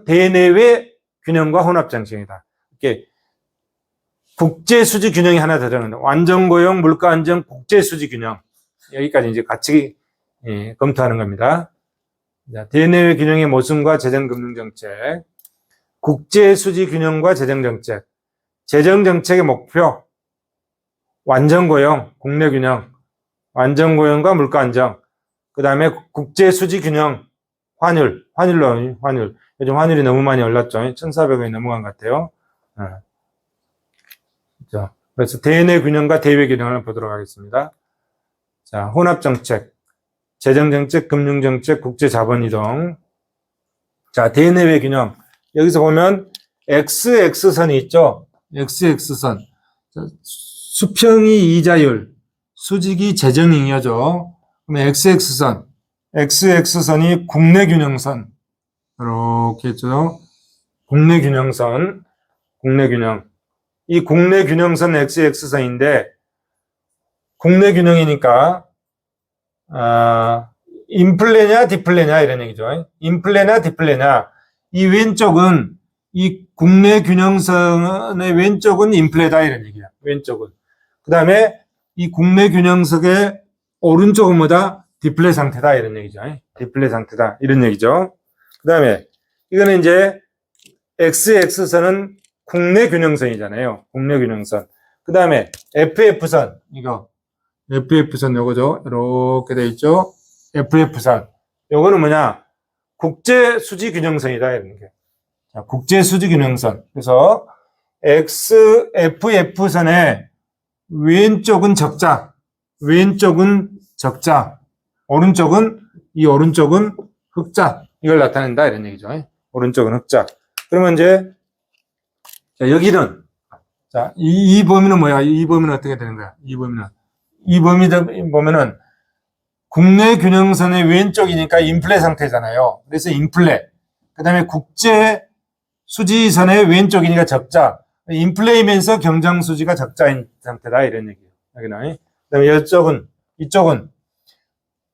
[SPEAKER 1] 대내외 균형과 혼합 정책이다. 이렇게 국제 수지 균형이 하나 더 들어간다. 완전 고용, 물가 안정, 국제 수지 균형. 여기까지 이제 같이 검토하는 겁니다. 자, 대내외 균형의 모순과 재정 금융 정책, 국제 수지 균형과 재정 정책, 재정 정책의 목표, 완전 고용, 국내 균형, 완전 고용과 물가 안정, 그 다음에 국제 수지 균형, 환율. 요즘 환율이 너무 많이 올랐죠. 1,400원이 넘어간 것 같아요. 그래서 대내 균형과 대외 균형을 보도록 하겠습니다. 자, 혼합 정책, 재정 정책, 금융 정책, 국제 자본 이동. 자, 대내외 균형. 여기서 보면 XX선이 있죠. XX선. 수평이 이자율, 수직이 재정잉여죠. 그러면 XX선. XX선이 국내 균형선. 이렇게 있죠. 국내 균형선. 국내 균형. 이 국내 균형선 XX선인데, 국내 균형이니까, 인플레냐, 디플레냐, 이런 얘기죠. 인플레냐, 디플레냐. 이 왼쪽은, 이 국내 균형선의 왼쪽은 인플레다, 이런 얘기야. 왼쪽은. 그 다음에 이 국내 균형선의 오른쪽은 뭐다? 디플레 상태다, 이런 얘기죠. 디플레 상태다, 이런 얘기죠. 그 다음에, 이거는 이제, XX선은 국내 균형선이잖아요. 국내 균형선. 그 다음에 FF선, 이거. FF선 요거죠. 이렇게 돼 있죠. FF선. 요거는 뭐냐? 국제 수지 균형선이다. 이런 게. 자, 국제 수지 균형선. 그래서 FF선의 왼쪽은 적자. 왼쪽은 적자. 오른쪽은 흑자. 이걸 나타낸다. 이런 얘기죠. 오른쪽은 흑자. 그러면 이제 자, 여기는, 자, 이 범위는 뭐야? 이 범위는 어떻게 되는 거야? 이 범위 보면은, 국내 균형선의 왼쪽이니까 인플레 상태잖아요. 그래서 인플레. 그 다음에 국제 수지선의 왼쪽이니까 적자. 인플레이면서 경장 수지가 적자인 상태다. 이런 얘기예요. 여기는. 그 다음에 이쪽은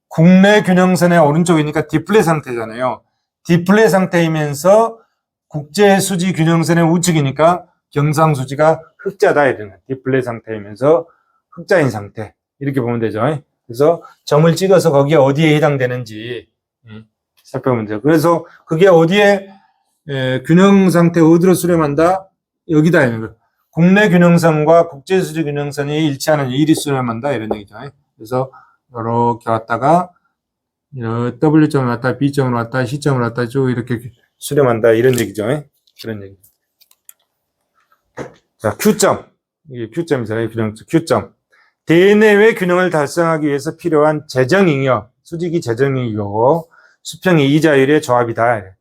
[SPEAKER 1] 국내 균형선의 오른쪽이니까 디플레 상태잖아요. 디플레 상태이면서 국제 수지 균형선의 우측이니까 경상수지가 흑자다 이러는 디플레 상태이면서 흑자인 상태 이렇게 보면 되죠. 그래서 점을 찍어서 거기에 어디에 해당되는지 살펴보면 돼요. 그래서 그게 어디에 균형 상태 어디로 수렴한다? 여기다 이런 거. 국내 균형선과 국제 수지 균형선이 일치하는 일이 수렴한다 이런 얘기죠. 그래서 이렇게 왔다가 W점을 왔다, B점을 왔다, C점을 왔다 쭉 이렇게 수렴한다 이런 얘기죠. 그런 얘기. 자, Q점. 이게 Q점이잖아요. 균형점. Q점. 대내외 균형을 달성하기 위해서 필요한 재정잉여, 수직이 재정잉여고 수평이 이자율의 조합이다.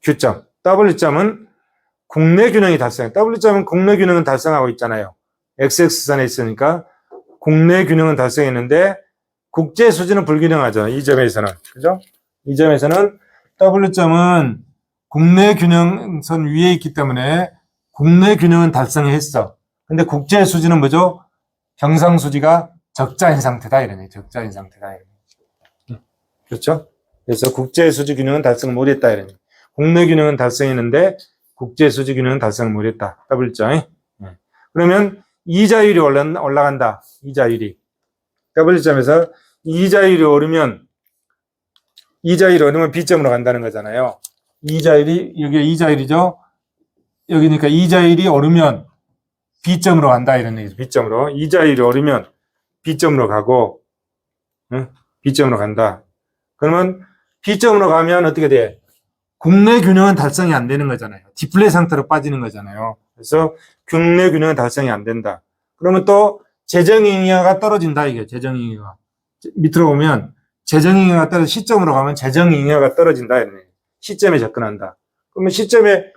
[SPEAKER 1] Q점. W점은 국내 균형이 달성. W점은 국내 균형은 달성하고 있잖아요. XX선에 있으니까 국내 균형은 달성했는데 국제 수지는 불균형하죠. 이 점에서는. 그죠? 이 점에서는 W점은 국내 균형선 위에 있기 때문에 국내 균형은 달성했어. 근데 국제 수지는 뭐죠? 경상수지가 적자인 상태다. 이러네. 적자인 상태다. 이러네. 그렇죠? 그래서 국제 수지 균형은 달성을 못했다. 이러네. 국내 균형은 달성했는데 국제 수지 균형은 달성을 못했다. W점. 그러면 이자율이 올라간다. 이자율이. W점에서 이자율이 오르면 B점으로 간다는 거잖아요. 이자율이, 여기 이자율이죠? 여기니까 이자율이 오르면 B점으로 간다. 이런 얘기죠. B점으로. 이자율이 오르면 B점으로 가고, B점으로 간다. 그러면 B점으로 가면 어떻게 돼? 국내 균형은 달성이 안 되는 거잖아요. 디플레 상태로 빠지는 거잖아요. 그래서 국내 균형은 달성이 안 된다. 그러면 또 재정잉여가 떨어진다. 이게 재정잉여가. 밑으로 보면 재정잉여가 떨어져 시점으로 가면 재정잉여가 떨어진다. 이러네. 시점에 접근한다. 그러면 시점에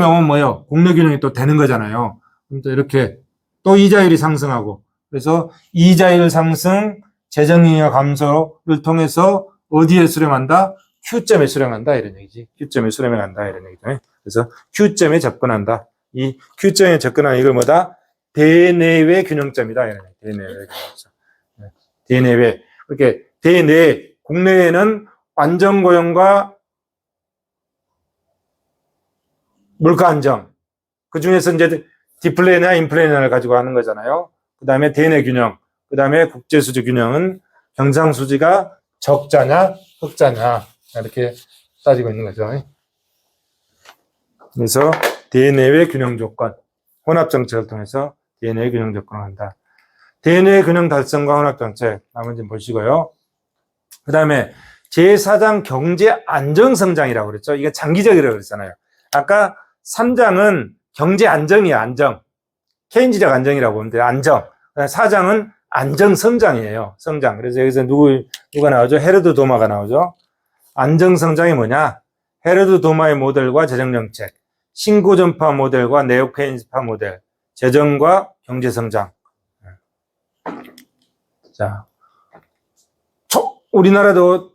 [SPEAKER 1] 오면 뭐예요? 국내 균형이 또 되는 거잖아요. 그럼 또 이렇게 또 이자율이 상승하고 그래서 이자율 상승, 재정잉여 감소를 통해서 어디에 수렴한다? Q점에 수렴한다. 이런 얘기지. Q점에 수렴해 간다. 이런 얘기죠. 그래서 Q점에 접근한다. 이 Q점에 접근하는 이걸 뭐다? 대내외 균형점이다. 이런 얘기. 대내외 균형점. 대내외. 이렇게 대내, 국내에는 안정고용과 물가 안정. 그 중에서 이제 디플레이나 인플레이나를 가지고 하는 거잖아요. 그 다음에 대내 균형. 그 다음에 국제수지 균형은 경상수지가 적자냐, 흑자냐. 이렇게 따지고 있는 거죠. 그래서 대내외 균형 조건. 혼합정책을 통해서 대내외 균형 조건을 한다. 대내외 균형 달성과 혼합정책. 나머지 보시고요. 그 다음에 제4장 경제 안정성장이라고 그랬죠. 이게 장기적이라고 그랬잖아요. 아까 3장은 경제 안정이야, 안정. 케인즈적 안정이라고 보면 돼요, 안정. 4장은 안정성장이에요, 성장. 그래서 여기서 누가 나오죠? 헤르드 도마가 나오죠. 안정성장이 뭐냐? 헤르드 도마의 모델과 재정정책, 신고전파 모델과 네오케인즈파 모델, 재정과 경제성장. 자, 우리나라도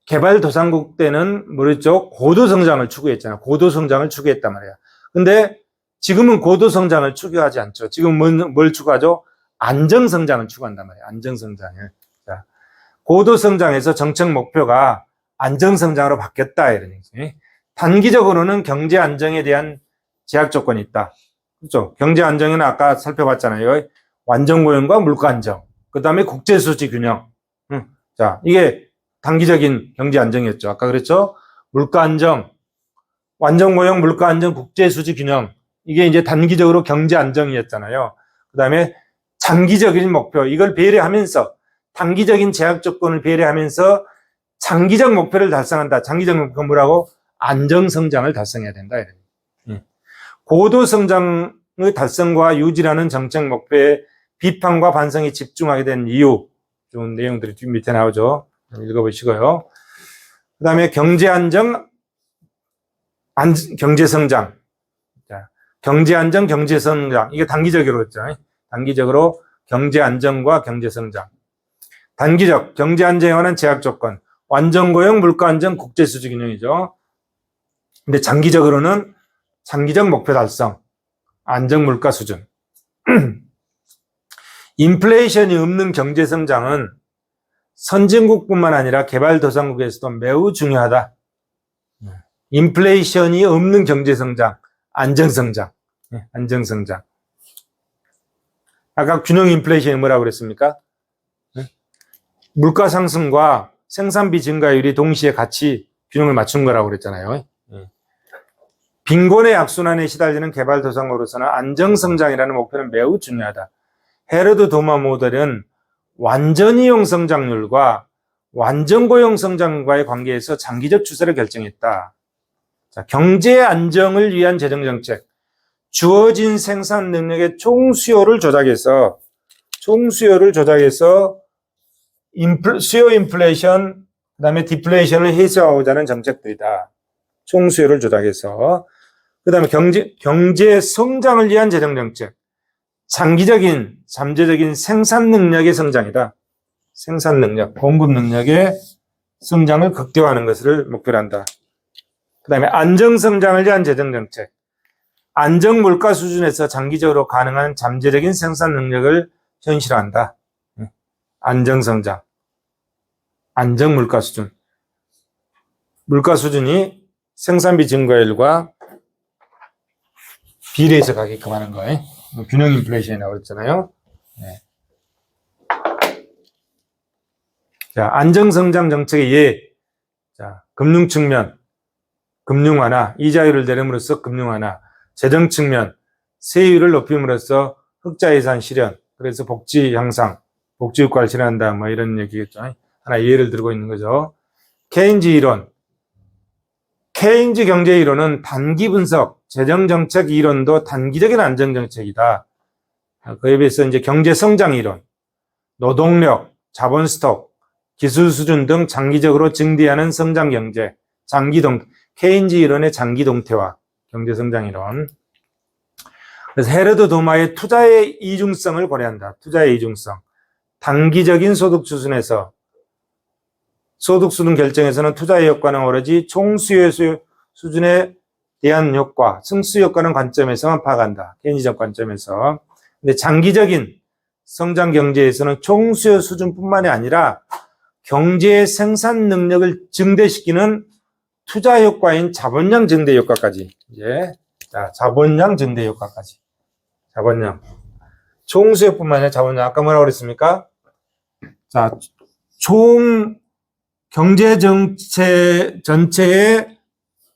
[SPEAKER 1] 개발도상국 때는 뭐랬죠? 고도성장을 추구했잖아요. 고도성장을 추구했단 말이야. 근데 지금은 고도성장을 추구하지 않죠. 지금 뭘 추구하죠? 안정성장을 추구한단 말이야. 안정성장을. 자, 고도성장에서 정책 목표가 안정성장으로 바뀌었다. 이런 얘기지. 단기적으로는 경제 안정에 대한 제약 조건이 있다. 그렇죠? 경제 안정에는 아까 살펴봤잖아요. 완전고용과 물가 안정. 그 다음에 국제수지 균형. 자, 이게 단기적인 경제 안정이었죠. 아까 그랬죠? 물가 안정, 완전고용, 물가 안정, 국제수지 균형. 이게 이제 단기적으로 경제 안정이었잖아요. 그 다음에 장기적인 목표, 이걸 배려하면서 단기적인 제약 조건을 배려하면서 장기적 목표를 달성한다. 장기적 목표가 뭐라고? 안정성장을 달성해야 된다. 고도성장의 달성과 유지라는 정책 목표에 비판과 반성이 집중하게 된 이유. 좋은 내용들이 뒤 밑에 나오죠. 읽어보시고요. 그 다음에 경제안정, 경제성장. 자, 경제안정, 경제성장. 이게 단기적으로 했죠. 단기적으로 경제안정과 경제성장. 단기적, 경제안정에 관한 제약조건. 완전고용, 물가안정, 국제수지 균형이죠. 근데 장기적으로는 장기적 목표 달성. 안정물가 수준. 인플레이션이 없는 경제성장은 선진국뿐만 아니라 개발도상국에서도 매우 중요하다. 인플레이션이 없는 경제성장, 안정성장, 안정성장. 아까 균형 인플레이션이 뭐라고 그랬습니까? 물가 상승과 생산비 증가율이 동시에 같이 균형을 맞춘 거라고 그랬잖아요. 빈곤의 악순환에 시달리는 개발도상국으로서는 안정성장이라는 목표는 매우 중요하다. 헤러드 도마 모델은 완전이용 성장률과 완전고용 성장과의 관계에서 장기적 추세를 결정했다. 자, 경제 안정을 위한 재정정책, 주어진 생산 능력의 총수요를 조작해서 수요 인플레이션, 그 다음에 디플레이션을 해소하고자 하는 정책들이다. 총수요를 조작해서. 그 다음에 경제 성장을 위한 재정정책, 장기적인, 잠재적인 생산 능력의 성장이다. 생산 능력, 공급 능력의 성장을 극대화하는 것을 목표로 한다. 그 다음에 안정성장을 위한 재정정책, 안정 물가 수준에서 장기적으로 가능한 잠재적인 생산 능력을 현실화한다. 안정성장, 안정 물가 수준. 물가 수준이 생산비 증가율과 비례해서 가게끔 하는 거예요. 균형 인플레이션이라고 그랬잖아요. 네. 자, 안정성장 정책의 예. 자, 금융 측면, 금융 완화, 이자율을 내림으로써 금융 완화, 재정 측면, 세율을 높임으로써 흑자 예산 실현, 그래서 복지 향상, 복지 효과를 실현한다, 뭐 이런 얘기겠죠. 하나 예를 들고 있는 거죠. 케인즈 이론. 케인즈 경제 이론은 단기 분석, 재정 정책 이론도 단기적인 안정 정책이다. 그에 비해서 이제 경제 성장 이론, 노동력, 자본 스톡, 기술 수준 등 장기적으로 증대하는 성장 경제, 케인즈 이론의 장기 동태화, 경제 성장 이론. 그래서 헤러드 도마의 투자의 이중성을 고려한다. 투자의 이중성. 단기적인 소득 수준에서 소득 수준 결정에서는 투자의 효과는 오로지 총수요 수준에 대한 효과, 승수 효과는 관점에서만 파악한다. 케인즈적 관점에서. 근데 장기적인 성장 경제에서는 총수요 수준뿐만이 아니라 경제의 생산 능력을 증대시키는 투자 효과인 자본량 증대 효과까지. 이제 자, 자본량 증대 효과까지. 자본량. 총수요뿐만 아니라 자본량. 아까 뭐라고 그랬습니까? 자, 총 경제 정체 전체의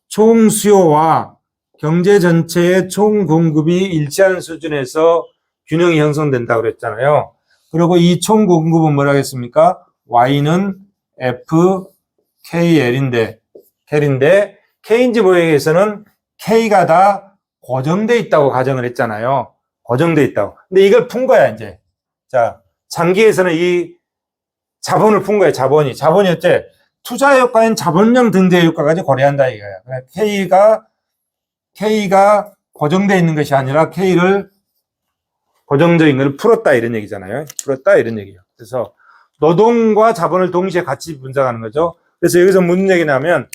[SPEAKER 1] 총 수요와 경제 전체의 총 공급이 일치하는 수준에서 균형이 형성된다고 그랬잖아요. 그리고 이 총 공급은 뭐라고 했습니까? Y는 FKL인데, 케인즈 모형에서는 K가 다 고정돼 있다고 가정을 했잖아요. 고정돼 있다고. 근데 이걸 푼 거야, 이제. 자, 장기에서는 이 자본을 푼 거예요, 자본이. 자본이 어째? 투자 효과인 자본량 등대 효과까지 고려한다, 이거예요. K가 고정되어 있는 것이 아니라 K를 고정적인 걸 풀었다, 이런 얘기잖아요. 풀었다, 이런 얘기예요. 그래서 노동과 자본을 동시에 같이 분석하는 거죠. 그래서 여기서 무슨 얘기냐면,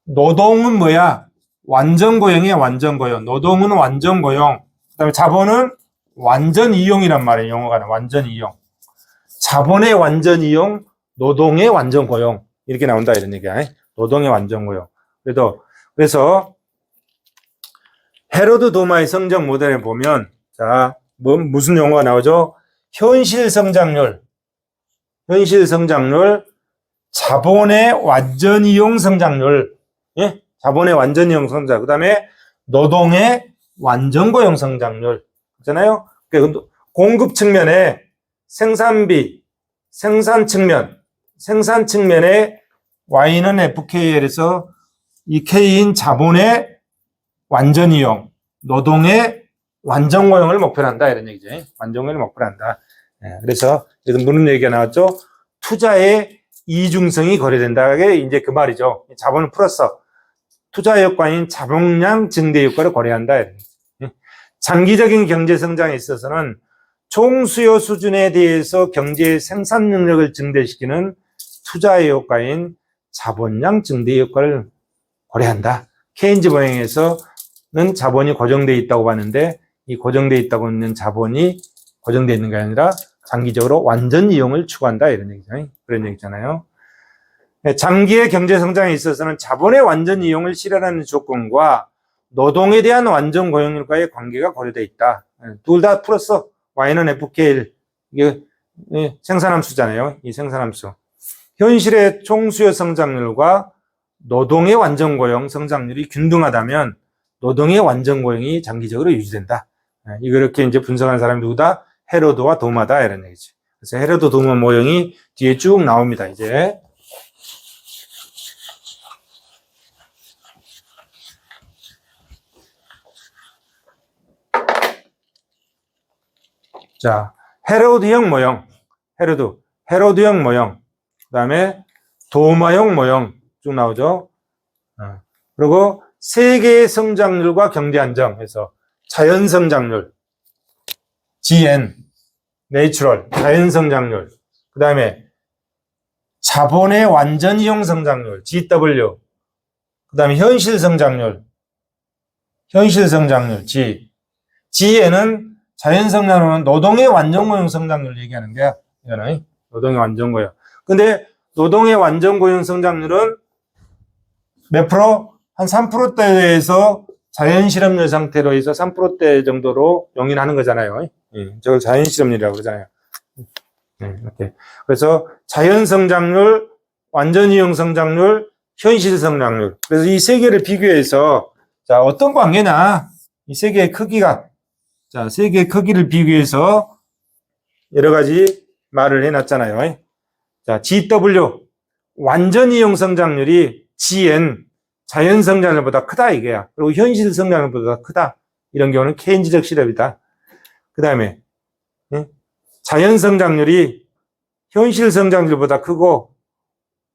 [SPEAKER 1] 노동은 뭐야? 완전 고용이야, 완전 고용. 노동은 완전 고용. 그 다음에 자본은 완전 이용이란 말이에요, 용어가. 완전 이용. 자본의 완전 이용, 노동의 완전 고용. 이렇게 나온다, 이런 얘기야. 노동의 완전 고용. 그래서, 헤러드 도마의 성장 모델에 보면, 자, 무슨 용어가 나오죠? 현실 성장률, 자본의 완전 이용 성장률, 예? 자본의 완전 이용 성장, 그 다음에 노동의 완전 고용 성장률, 있잖아요? 공급 측면에 생산비, 생산 측면에 Y는 FKL에서 이 K인 자본의 완전 이용, 노동의 완전 고용을 목표로 한다, 이런 얘기죠. 완전 고용을 목표로 한다. 그래서 여기서 무슨 얘기가 나왔죠? 투자의 이중성이 고려된다. 이게 이제 그 말이죠. 자본을 풀었어. 투자 효과인 자본량 증대 효과를 고려한다. 장기적인 경제 성장에 있어서는 총수요 수준에 대해서 경제의 생산 능력을 증대시키는 투자의 효과인 자본량 증대 효과를 고려한다. 케인즈 모형에서는 자본이 고정되어 있다고 봤는데 이 고정되어 있다고 있는 자본이 고정되어 있는 게 아니라 장기적으로 완전 이용을 추구한다 이런 얘기죠. 그런 얘기잖아요. 장기의 경제 성장에 있어서는 자본의 완전 이용을 실현하는 조건과 노동에 대한 완전 고용률과의 관계가 고려되어 있다. 둘 다 플러스 y는 fk1 이게 생산함수잖아요. 이 생산함수. 현실의 총수요 성장률과 노동의 완전 고용 성장률이 균등하다면 노동의 완전 고용이 장기적으로 유지된다. 이렇게 이제 분석한 사람이 누구다? 헤로드와 도마다 이런 얘기죠. 그래서 헤로드 도마 모형이 뒤에 쭉 나옵니다. 이제 자, 헤로드형 모형, 헤로드형 모형, 그 다음에 도마형 모형 쭉 나오죠. 그리고 세계의 성장률과 경제 안정에서 자연 성장률, GN, 내추럴, 자연 성장률, 그 다음에 자본의 완전 이용 성장률, GW, 그 다음에 현실 성장률, G. G에는 자연 성장률은 노동의 완전 고용 성장률 얘기하는 거야. 이거는 노동의 완전 고용. 근데 노동의 완전 고용 성장률은 몇 프로? 한 3%대에서 자연 실업률 상태로 해서 3%대 정도로 용인하는 거잖아요. 저걸 자연 실업률이라고 그러잖아요. 이렇게. 그래서 자연 성장률, 완전 이용 성장률, 현실 성장률. 그래서 이 세 개를 비교해서 자, 어떤 관계냐? 이 세 개의 크기가 자, 세 개의 크기를 비교해서 여러 가지 말을 해놨잖아요. 자, GW, 완전 이용 성장률이 GN, 자연 성장률보다 크다 이게야. 그리고 현실 성장률보다 크다. 이런 경우는 케인즈적 실업이다. 그 다음에 자연 성장률이 현실 성장률보다 크고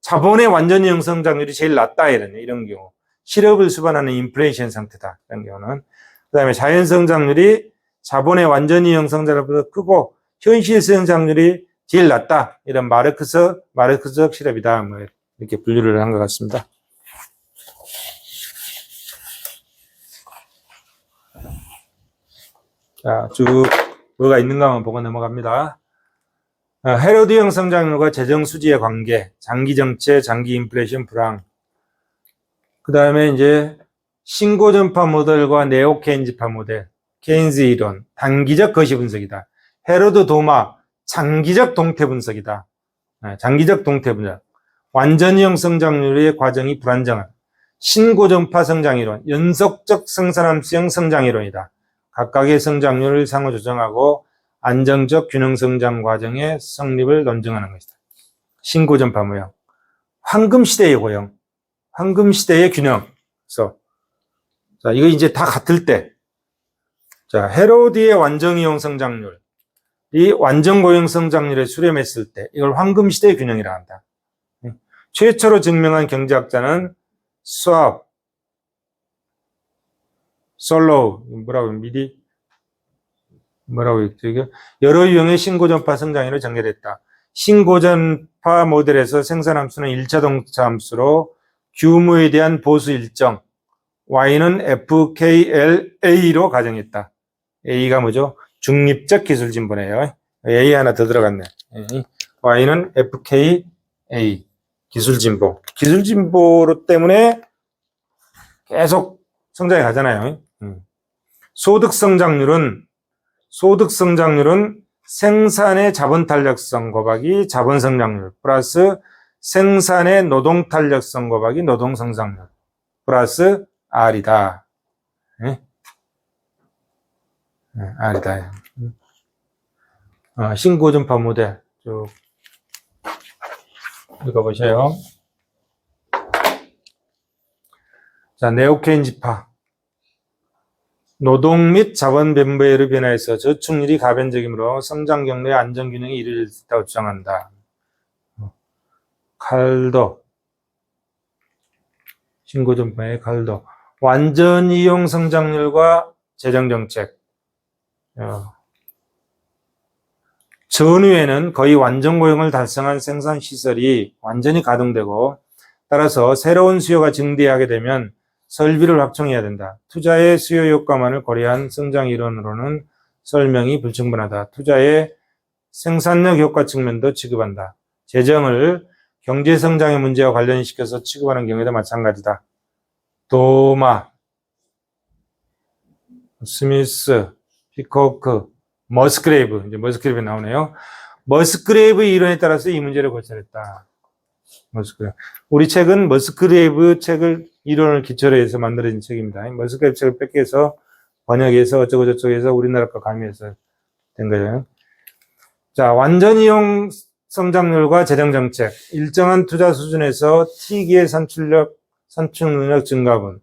[SPEAKER 1] 자본의 완전 이용 성장률이 제일 낮다 이런 경우. 실업을 수반하는 인플레이션 상태다. 이런 경우는. 그 다음에 자연 성장률이 자본의 완전 이용 성장률보다 크고 현실 성장률이 제일 낮다. 이런 마르크스적 실업이다. 뭐 이렇게 분류를 한 것 같습니다. 자, 쭉 뭐가 있는가 한번 보고 넘어갑니다. 헤로드형 성장률과 재정 수지의 관계, 장기 정체, 장기 인플레이션 불황. 그 다음에 이제 신고전파 모델과 네오 케인즈파 모델, 케인즈 이론, 단기적 거시 분석이다. 헤로드 도마, 장기적 동태 분석이다. 장기적 동태 분석. 완전형 성장률의 과정이 불안정한 신고전파 성장이론, 연속적 생산함수형 성장이론이다. 각각의 성장률을 상호 조정하고 안정적 균형 성장 과정의 성립을 논증하는 것이다. 신고전파 모형. 황금시대의 고형. 황금시대의 균형. 그래서, 자, 이거 이제 다 같을 때, 자, 헤로드의 완전이용 성장률, 이 완전고용 성장률에 수렴했을 때, 이걸 황금시대의 균형이라 한다. 최초로 증명한 경제학자는 수압, 솔로우, 여러 유형의 신고전파 성장률을 정렬했다. 신고전파 모델에서 생산함수는 1차 동차 함수로 규모에 대한 보수 일정, Y는 FKLA로 가정했다. A가 뭐죠? 중립적 기술 진보네요. A 하나 더 들어갔네. Y는 FKA, 기술 진보. 기술 진보 때문에 계속 성장해 가잖아요. 소득 성장률은 생산의 자본 탄력성 곱하기 자본 성장률 플러스 생산의 노동 탄력성 곱하기 노동 성장률 플러스 R이다. R이다. 신고전파 모델 쭉 읽어보세요. 자, 네오케인즈파. 노동 및 자본 분배율의 변화에서 저축률이 가변적이므로 성장 경로의 안정균형이 이루어질 수 있다고 주장한다. 칼도. 신고전파의 칼도. 완전 이용 성장률과 재정정책. 전후에는 거의 완전 고용을 달성한 생산시설이 완전히 가동되고 따라서 새로운 수요가 증대하게 되면 설비를 확충해야 된다. 투자의 수요 효과만을 고려한 성장 이론으로는 설명이 불충분하다. 투자의 생산력 효과 측면도 취급한다. 재정을 경제 성장의 문제와 관련시켜서 취급하는 경우에도 마찬가지다. 도마, 스미스, 피코크, 머스그레이브, 이제 머스그레이브 나오네요. 머스그레이브의 이론에 따라서 이 문제를 고찰했다. 머스그레이브. 우리 책은 머스그레이브 책을 이론을 기초로 해서 만들어진 책입니다. 머스그레이브 책을 뺏겨서 번역해서 어쩌고저쩌고 해서 우리나라 거 가미해서 된 거예요. 자, 완전 이용 성장률과 재정정책. 일정한 투자 수준에서 T기의 산출 능력 증가분,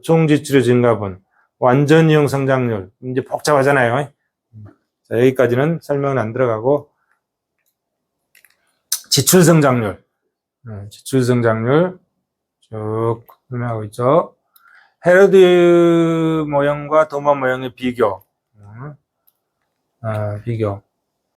[SPEAKER 1] 총지출의 증가분, 완전 이용 성장률. 이제 복잡하잖아요. 자, 여기까지는 설명은 안 들어가고, 지출 성장률. 지출 성장률. 쭉 설명하고 있죠. 헤로드 모형과 도마 모형의 비교. 비교.